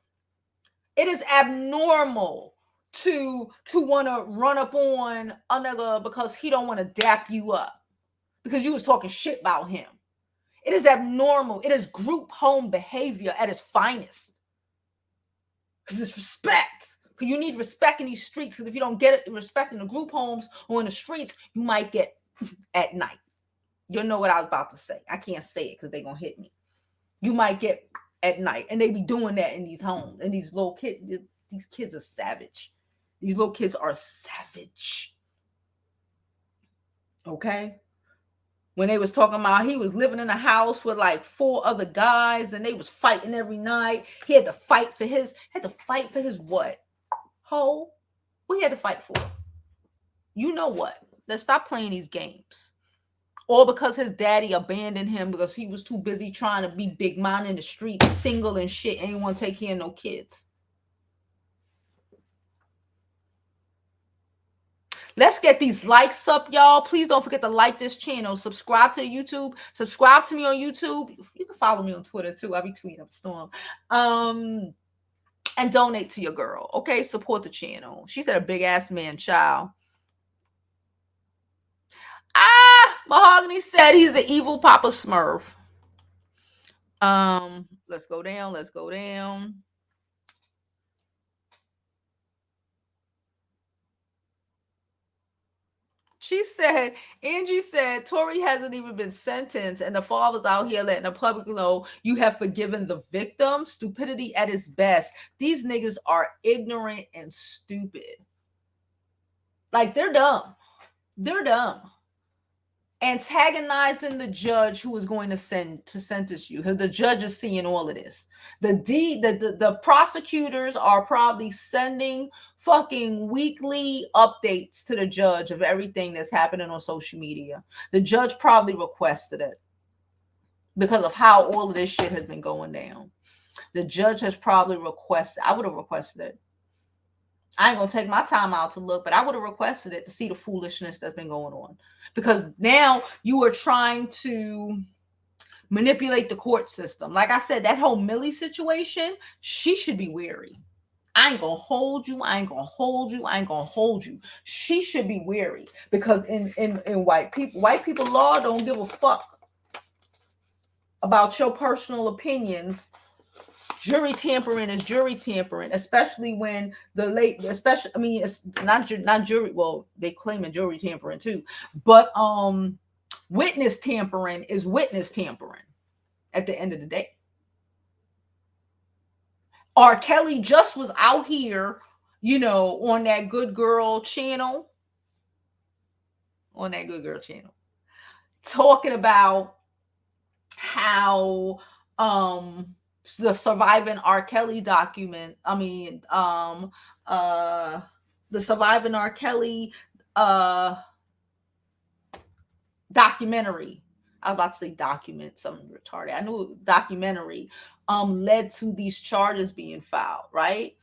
It is abnormal to want to run up on a nigga because he don't want to dap you up because you was talking shit about him. It is abnormal. It is group home behavior at its finest. Because it's respect. Because you need respect in these streets. Because if you don't get respect in the group homes or in the streets, you might get at night. You'll know what I was about to say. I can't say it because they're going to hit me. You might get at night. And they be doing that in these homes. And these little kids, these kids are savage. These little kids are savage. Okay? When they was talking about he was living in a house with like 4 other guys and they was fighting every night. He had to fight for his what? Hoe? What he had to fight for? You know what? Let's stop playing these games. All because his daddy abandoned him because he was too busy trying to be big man in the street, single and shit, and ain't want to take care of no kids. Let's get these likes up, y'all. Please don't forget to like this channel. Subscribe to YouTube. Subscribe to me on YouTube. You can follow me on Twitter too. I'll be tweeting up Storm. And donate to your girl. Okay, support the channel. She said a big ass man, child. Mahogany said he's an evil Papa Smurf. Let's go down. Let's go down. She said, Angie said, Tory hasn't even been sentenced and the father's out here letting the public know you have forgiven the victim. Stupidity at its best. These niggas are ignorant and stupid. Like, they're dumb. They're dumb. Antagonizing the judge who is going to sentence you, because the judge is seeing all of this. The prosecutors are probably sending fucking weekly updates to the judge of everything that's happening on social media. The judge probably requested it because of how all of this shit has been going down. The judge has probably requested. I would have requested it. I ain't gonna take my time out to look, but I would have requested it to see the foolishness that's been going on. Because now you are trying to manipulate the court system. Like I said, that whole Millie situation, she should be wary. I ain't gonna hold you. I ain't gonna hold you. I ain't gonna hold you. She should be wary because in white people law don't give a fuck about your personal opinions. Jury tampering is jury tampering, especially when it's not jury. Well, they claim a jury tampering too, but witness tampering is witness tampering. At the end of the day, R. Kelly just was out here, on that Good Girl channel, talking about how the surviving R. Kelly the surviving R. Kelly documentary. I was about to say document, something retarded. I knew documentary led to these charges being filed, right?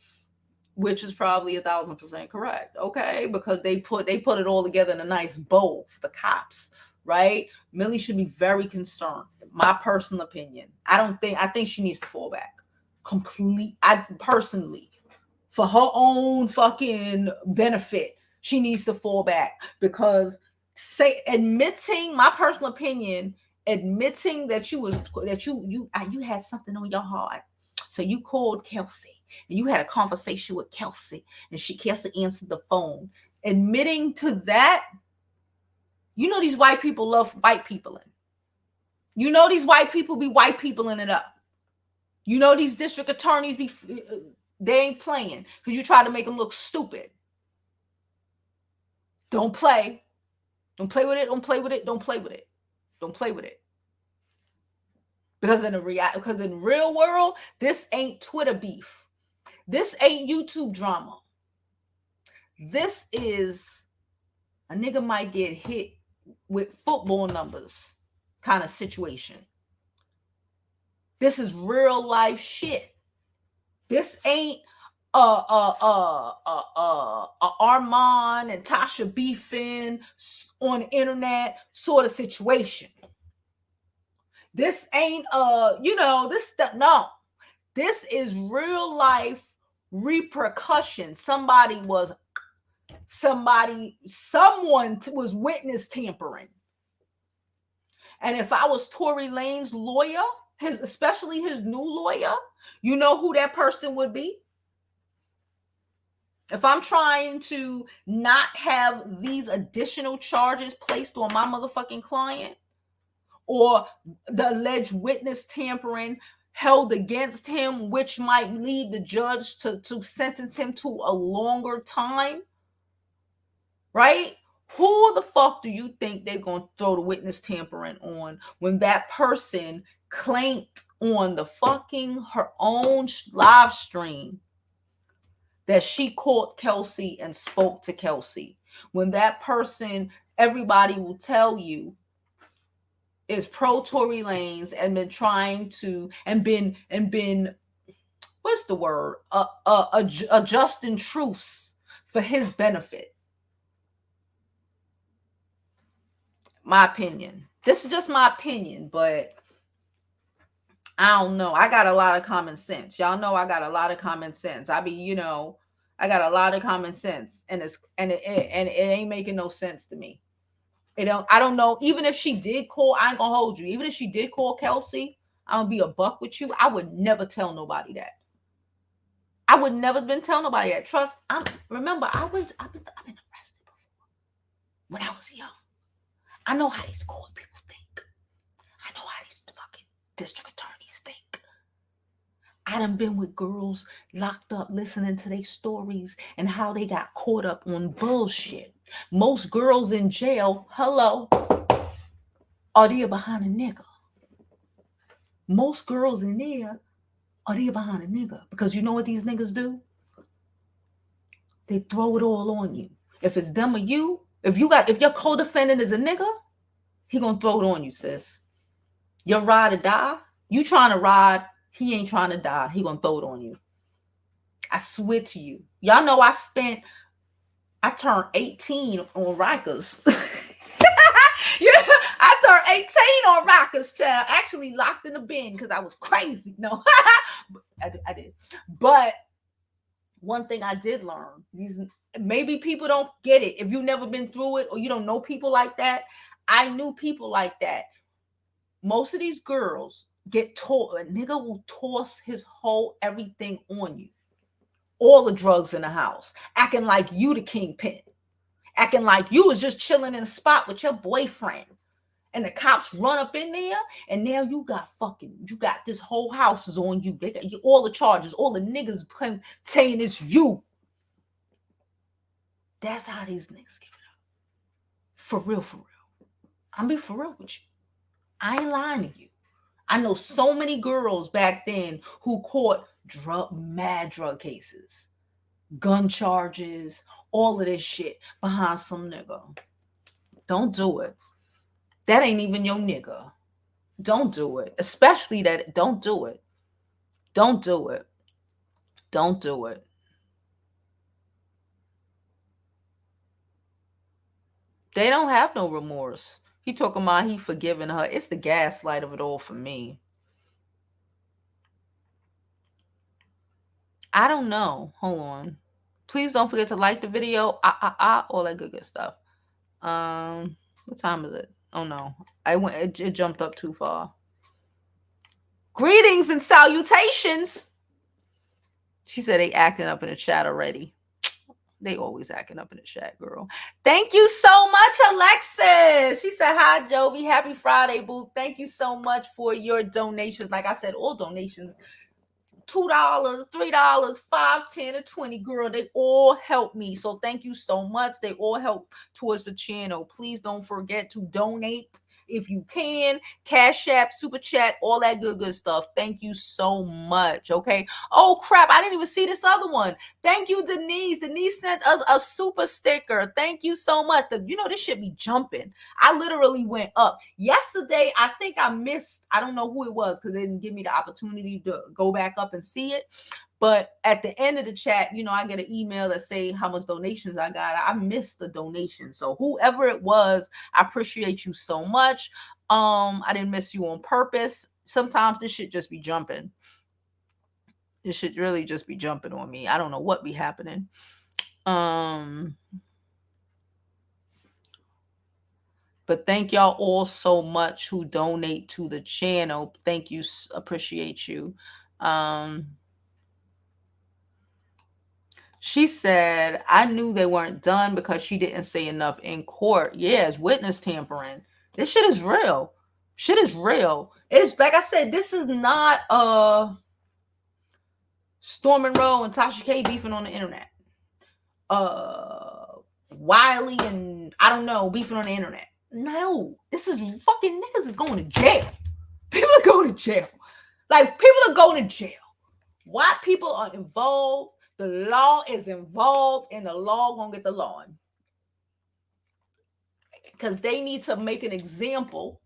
Which is probably 1,000% correct, okay? Because they put it all together in a nice bow for the cops, right? Millie should be very concerned. My personal opinion. I think she needs to fall back. Personally, for her own fucking benefit, she needs to fall back because my personal opinion, admitting that you had something on your heart. So you called Kelsey and you had a conversation with Kelsey and Kelsey answered the phone. Admitting to that, these white people love white people in. These white people be white people in it up. These district attorneys they ain't playing because you try to make them look stupid. Don't play. Don't play with it. Don't play with it. Don't play with it. Don't play with it. Because in real world, this ain't Twitter beef. This ain't YouTube drama. This is a nigga might get hit with football numbers kind of situation. This is real life shit. This ain't Armand and Tasha beefing on the internet sort of situation. This ain't this stuff. No, this is real life repercussion. Someone was witness tampering. And if I was Tory Lanez lawyer, especially his new lawyer, you know who that person would be? If I'm trying to not have these additional charges placed on my motherfucking client, or the alleged witness tampering held against him, which might lead the judge to sentence him to a longer time, right? Who the fuck do you think they're going to throw the witness tampering on when that person claimed on the fucking her own live stream that she caught Kelsey and spoke to Kelsey? When that person, everybody will tell you, is pro Tory Lanez and been trying to and been what's the word, adjusting truths for his benefit. My opinion. This is just my opinion, but I don't know. I got a lot of common sense. Y'all know I got a lot of common sense. I got a lot of common sense, and it ain't making no sense to me. I don't know. Even if she did call, I ain't gonna hold you. Even if she did call Kelsey, I'm gonna be a buck with you. I would never tell nobody that. I would never been tell nobody that. Trust. Remember, I've been arrested before when I was young. I know how these court people think. I know how these fucking district attorneys think. I done been with girls locked up listening to their stories and how they got caught up on bullshit. Most girls in jail, hello, are there behind a nigga. Most girls in there are there behind a nigga. Because you know what these niggas do? They throw it all on you. If it's them or you, if your co-defendant is a nigga, he gonna throw it on you, sis. Your ride or die, you trying to ride, he ain't trying to die. He gonna throw it on you. I swear to you. Y'all know I turned 18 on Rikers. Yeah, I turned 18 on Rikers, child. Actually locked in the bin because I was crazy. No, I did. But one thing I did learn, maybe people don't get it. If you've never been through it or you don't know people like that, I knew people like that. Most of these girls get taught, a nigga will toss his whole everything on you. All the drugs in the house, acting like you the kingpin, acting like you was just chilling in a spot with your boyfriend, and the cops run up in there, and now you got this whole house is on you. They got all the charges, all the niggas saying it's you. That's how these niggas give it up. For real. I'm be for real with you. I ain't lying to you. I know so many girls back then who caught mad drug cases, gun charges, all of this shit behind some nigga. Don't do it. That ain't even your nigga. Don't do it. Especially that. Don't do it. Don't do it. Don't do it. They don't have no remorse. He talking about he forgiving her. It's the gaslight of it all for me. I don't know. Hold on. Please don't forget to like the video. All that good stuff. What time is it? Oh no. It jumped up too far. Greetings and salutations. She said they acting up in the chat already. They always acting up in the chat, girl. Thank you so much, Alexis. She said, hi, Jovi. Happy Friday, boo. Thank you so much for your donations. Like I said, all donations $2, $3, 5, 10, or 20, girl. They all help me. So thank you so much. They all help towards the channel. Please don't forget to donate if you can. Cash App, Super Chat, all that good stuff. Thank you so much. Okay. Oh crap, I didn't even see this other one. Thank you, Denise. Denise sent us a super sticker. Thank you so much. This should be jumping. I literally went up. Yesterday, I think I missed, I don't know who it was because they didn't give me the opportunity to go back up and see it. But at the end of the chat, I get an email that say how much donations I got. I missed the donation. So whoever it was, I appreciate you so much. I didn't miss you on purpose. Sometimes this should just be jumping. This should really just be jumping on me. I don't know what be happening. But thank y'all all so much who donate to the channel. Thank you. Appreciate you. She said, I knew they weren't done because she didn't say enough in court. Yeah, it's witness tampering. This shit is real. Shit is real. It's like I said, this is not Storm Monroe and Tasha K beefing on the internet. Wiley and I don't know beefing on the internet. No, this is fucking niggas is going to jail. People are going to jail. Like, people are going to jail. White people are involved. The law is involved, and the law gonna get the law. Because they need to make an example.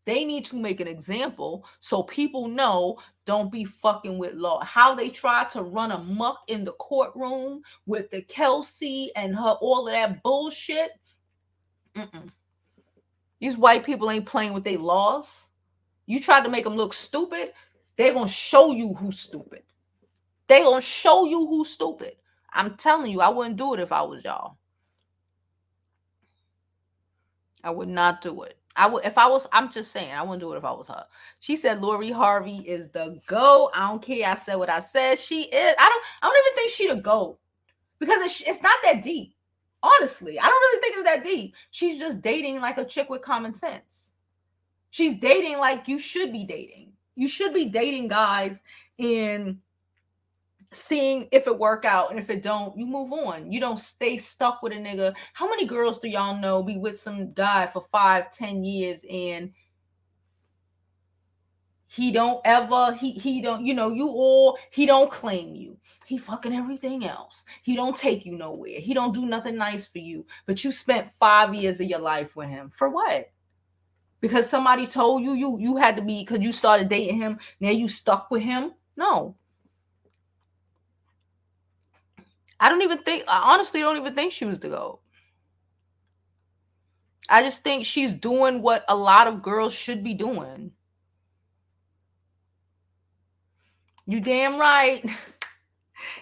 They need to make an example so people know, don't be fucking with law. How they try to run amok in the courtroom with the Kelsey and her, all of that bullshit. These white people ain't playing with their laws. You tried to make them look stupid, they're going to show you who's stupid. They're going to show you who's stupid. I'm telling you, I wouldn't do it if I was y'all. I would not do it. I'm just saying, I wouldn't do it if I was her. She said Lori Harvey is the GOAT. I don't care. I said what I said. She is. I don't even think she the GOAT. Because it's not that deep. Honestly, I don't really think it's that deep. She's just dating like a chick with common sense. She's dating like you should be dating. You should be dating guys and seeing if it work out, and if it don't, you move on. You don't stay stuck with a nigga. How many girls do y'all know be with some guy for 5-10 years and he don't ever, he don't, he don't claim you. He fucking everything else. He don't take you nowhere. He don't do nothing nice for you. But you spent 5 years of your life with him. For what? Because somebody told you had to be, because you started dating him, now you stuck with him? No. I honestly don't even think she was the GOAT. I just think she's doing what a lot of girls should be doing. You damn right.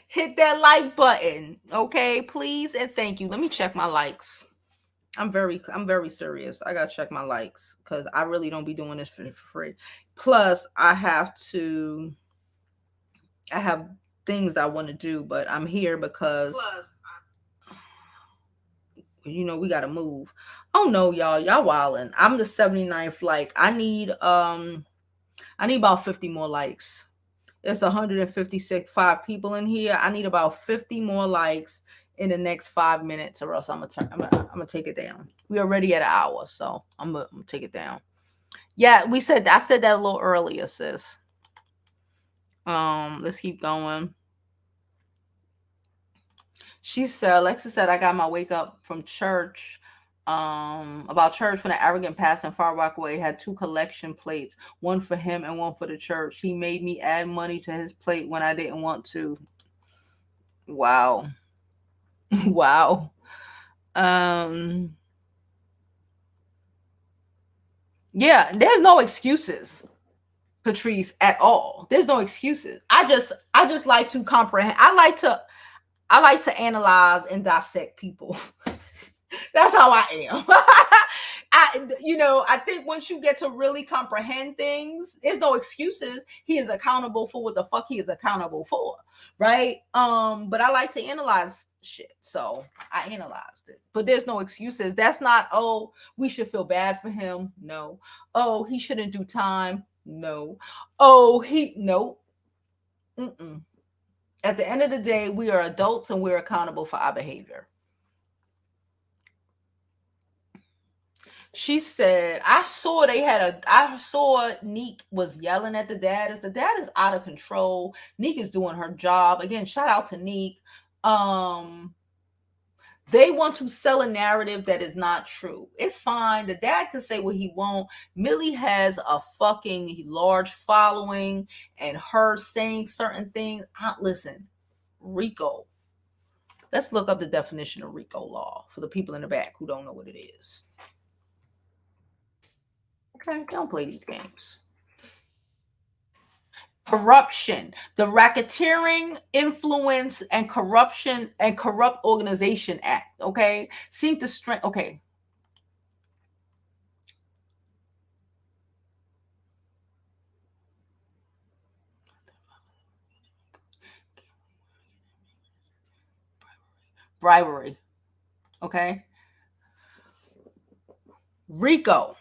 Hit that like button, okay? Please and thank you. Let me check my likes. I'm very serious. I gotta check my likes because I really don't be doing this for free. Plus, I have things I want to do, but I'm here because we gotta move. Oh no, y'all wildin'. I'm the 79th like. I need about 50 more likes. It's 156 people in here. I need about 50 more likes in the next 5 minutes, or else I'm gonna take it down. We already at an hour, so I'm gonna take it down. Yeah, I said that a little earlier, sis. Let's keep going. She said, Alexa said, I got my wake up from church. About church when an arrogant pastor in Far Rockaway had 2 collection plates, one for him and one for the church. He made me add money to his plate when I didn't want to. Wow. Wow. Yeah, there's no excuses, Patrice, at all. There's no excuses. I just like to comprehend. I like to analyze and dissect people. That's how I am. I think once you get to really comprehend things, there's no excuses. He is accountable for what the fuck he is accountable for, right? But I like to analyze shit, so I analyzed it. But there's no excuses. That's not, oh, we should feel bad for him. No. Oh, he shouldn't do time. No. Oh, no. At the end of the day, we are adults and we're accountable for our behavior. She said, I saw Neek was yelling at the dad. The dad is out of control. Neek is doing her job. Again, shout out to Neek. They want to sell a narrative that is not true. It's fine. The dad can say what he wants. Millie has a fucking large following, and her saying certain things. Listen, RICO. Let's look up the definition of RICO law for the people in the back who don't know what it is. Okay, don't play these games. Corruption, the Racketeering, Influence, and Corruption and Corrupt Organization Act. Okay, seem to strengthen. Okay. Bribery. Okay. RICO.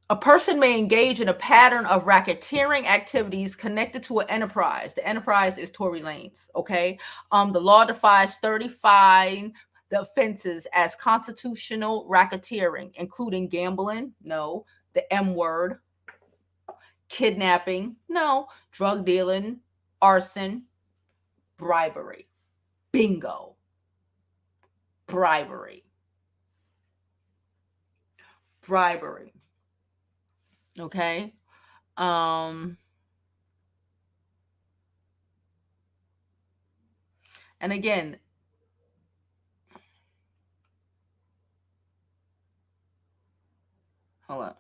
A person may engage in a pattern of racketeering activities connected to an enterprise. The enterprise is Tory Lanez. Okay. The law defines 35 the offenses as constitutional racketeering, including gambling, no, the M word, kidnapping, no, drug dealing, arson, bribery. Bingo. Bribery. Okay. And again, hold on.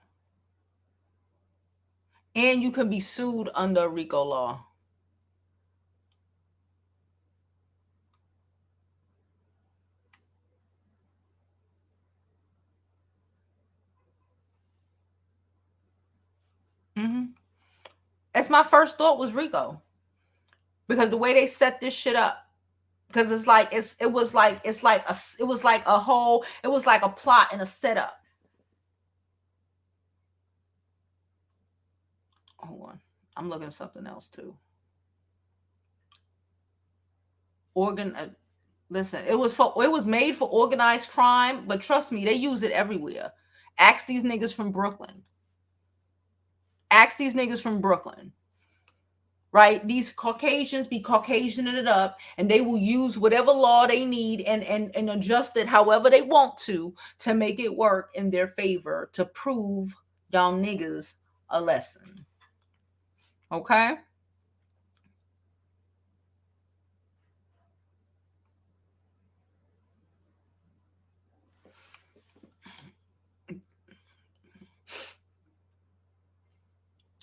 And you can be sued under RICO law. That's my first thought was RICO, because the way they set this shit up, because it was like a plot and a setup. Hold on, I'm looking at something else too. Listen, it was made for organized crime, but trust me, they use it everywhere. Ask these niggas from Brooklyn. Right? These Caucasians be Caucasianing it up, and they will use whatever law they need and adjust it however they want to make it work in their favor, to prove y'all niggas a lesson. Okay?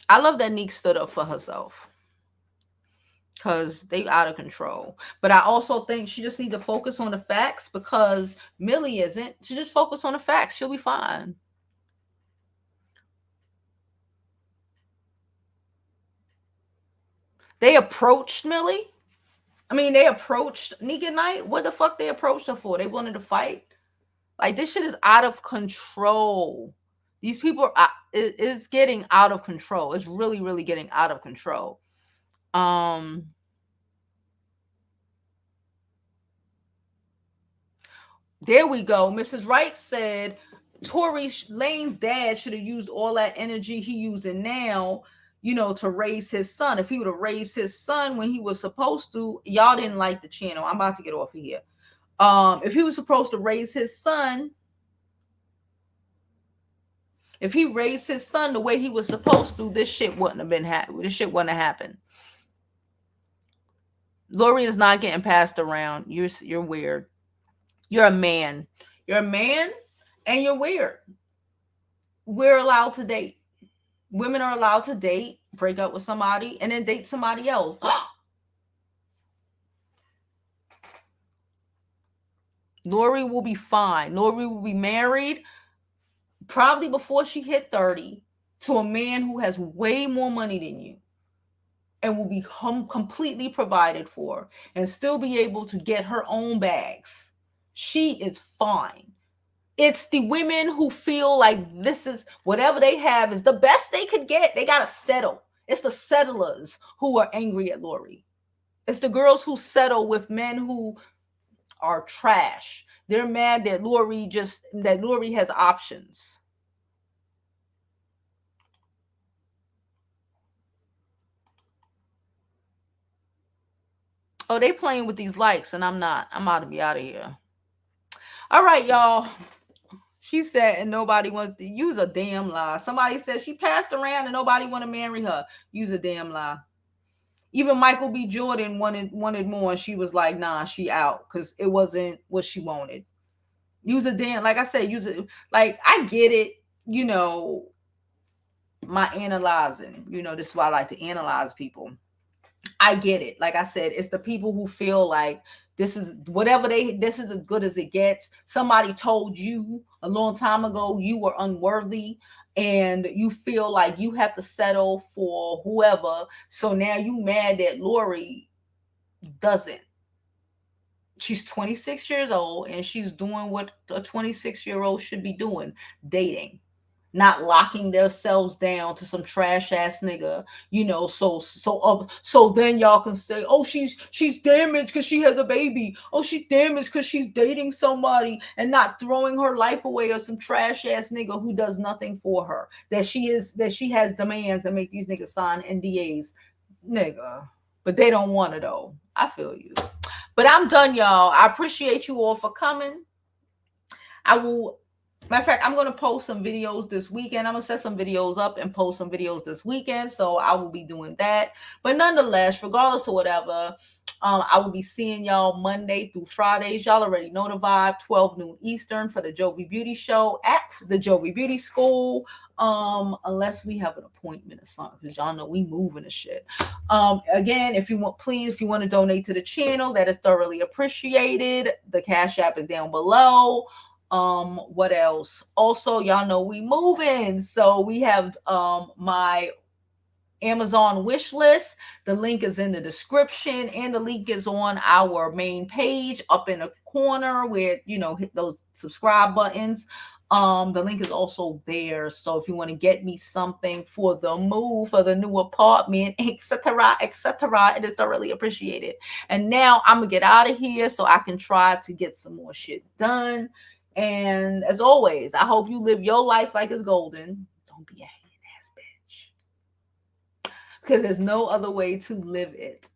I love that Neek stood up for herself, because they out of control. But I also think she just needs to focus on the facts, because Millie isn't. She just focus on the facts. She'll be fine. They approached Millie. I mean, they approached Neek at night. What the fuck they approached her for? They wanted to fight? Like, this shit is out of control. These people is getting out of control. It's really, really getting out of control. There we go. Mrs. Wright said Tory Lanez's dad should have used all that energy he using now, to raise his son. If he would have raised his son when he was supposed to, y'all didn't like the channel. I'm about to get off of here. If he was supposed to raise his son, if he raised his son the way he was supposed to, this shit wouldn't have been this shit wouldn't have happened. Lori is not getting passed around. You're weird. You're a man. You're a man, and you're weird. We're allowed to date. Women are allowed to date, break up with somebody, and then date somebody else. Lori will be fine. Lori will be married probably before she hit 30 to a man who has way more money than you, and will be completely provided for, and still be able to get her own bags. She is fine. It's the women who feel like this is whatever they have is the best they could get. They got to settle. It's the settlers who are angry at Lori. It's the girls who settle with men who are trash. They're mad that Lori has options. Oh, they playing with these likes, and I'm not. I'm about to be out of here. All right, y'all. She said, and nobody wants to use a damn lie. Somebody said she passed around and nobody want to marry her. Use a damn lie. Even Michael B. Jordan wanted more, and she was like, nah, she out because it wasn't what she wanted. Use a damn, like I said, use it. Like, I get it, you know, my analyzing. You know, this is why I like to analyze people. I get it. Like I said, it's the people who feel like this is as good as it gets. Somebody told you a long time ago you were unworthy and you feel like you have to settle for whoever. So now you mad that Lori doesn't. She's 26 years old and she's doing what a 26-year-old should be doing, dating. Not locking themselves down to some trash ass nigga, you know. So then y'all can say, oh, she's damaged because she has a baby. Oh, she's damaged because she's dating somebody and not throwing her life away or some trash ass nigga who does nothing for her. That she has demands and make these niggas sign NDAs, nigga. But they don't want it though. I feel you. But I'm done, y'all. I appreciate you all for coming. I will. Matter of fact, I'm going to post some videos this weekend. I'm going to set some videos up and post some videos this weekend. So I will be doing that. But nonetheless, regardless of whatever, I will be seeing y'all Monday through Fridays. Y'all already know the vibe, 12 noon Eastern for the Jovi Beauty show at the Jovi Beauty School. Unless we have an appointment or something, because y'all know we moving the shit. Again, if you want to donate to the channel, that is thoroughly appreciated. The Cash App is down below. What else? Also, y'all know we moving, so we have my Amazon wish list. The link is in the description, and the link is on our main page up in the corner where, you know, hit those subscribe buttons. The link is also there. So if you want to get me something for the move, for the new apartment, etc., it is thoroughly appreciated. And now I'm gonna get out of here so I can try to get some more shit done. And as always, I hope you live your life like it's golden. Don't be a hating ass bitch, because there's no other way to live it.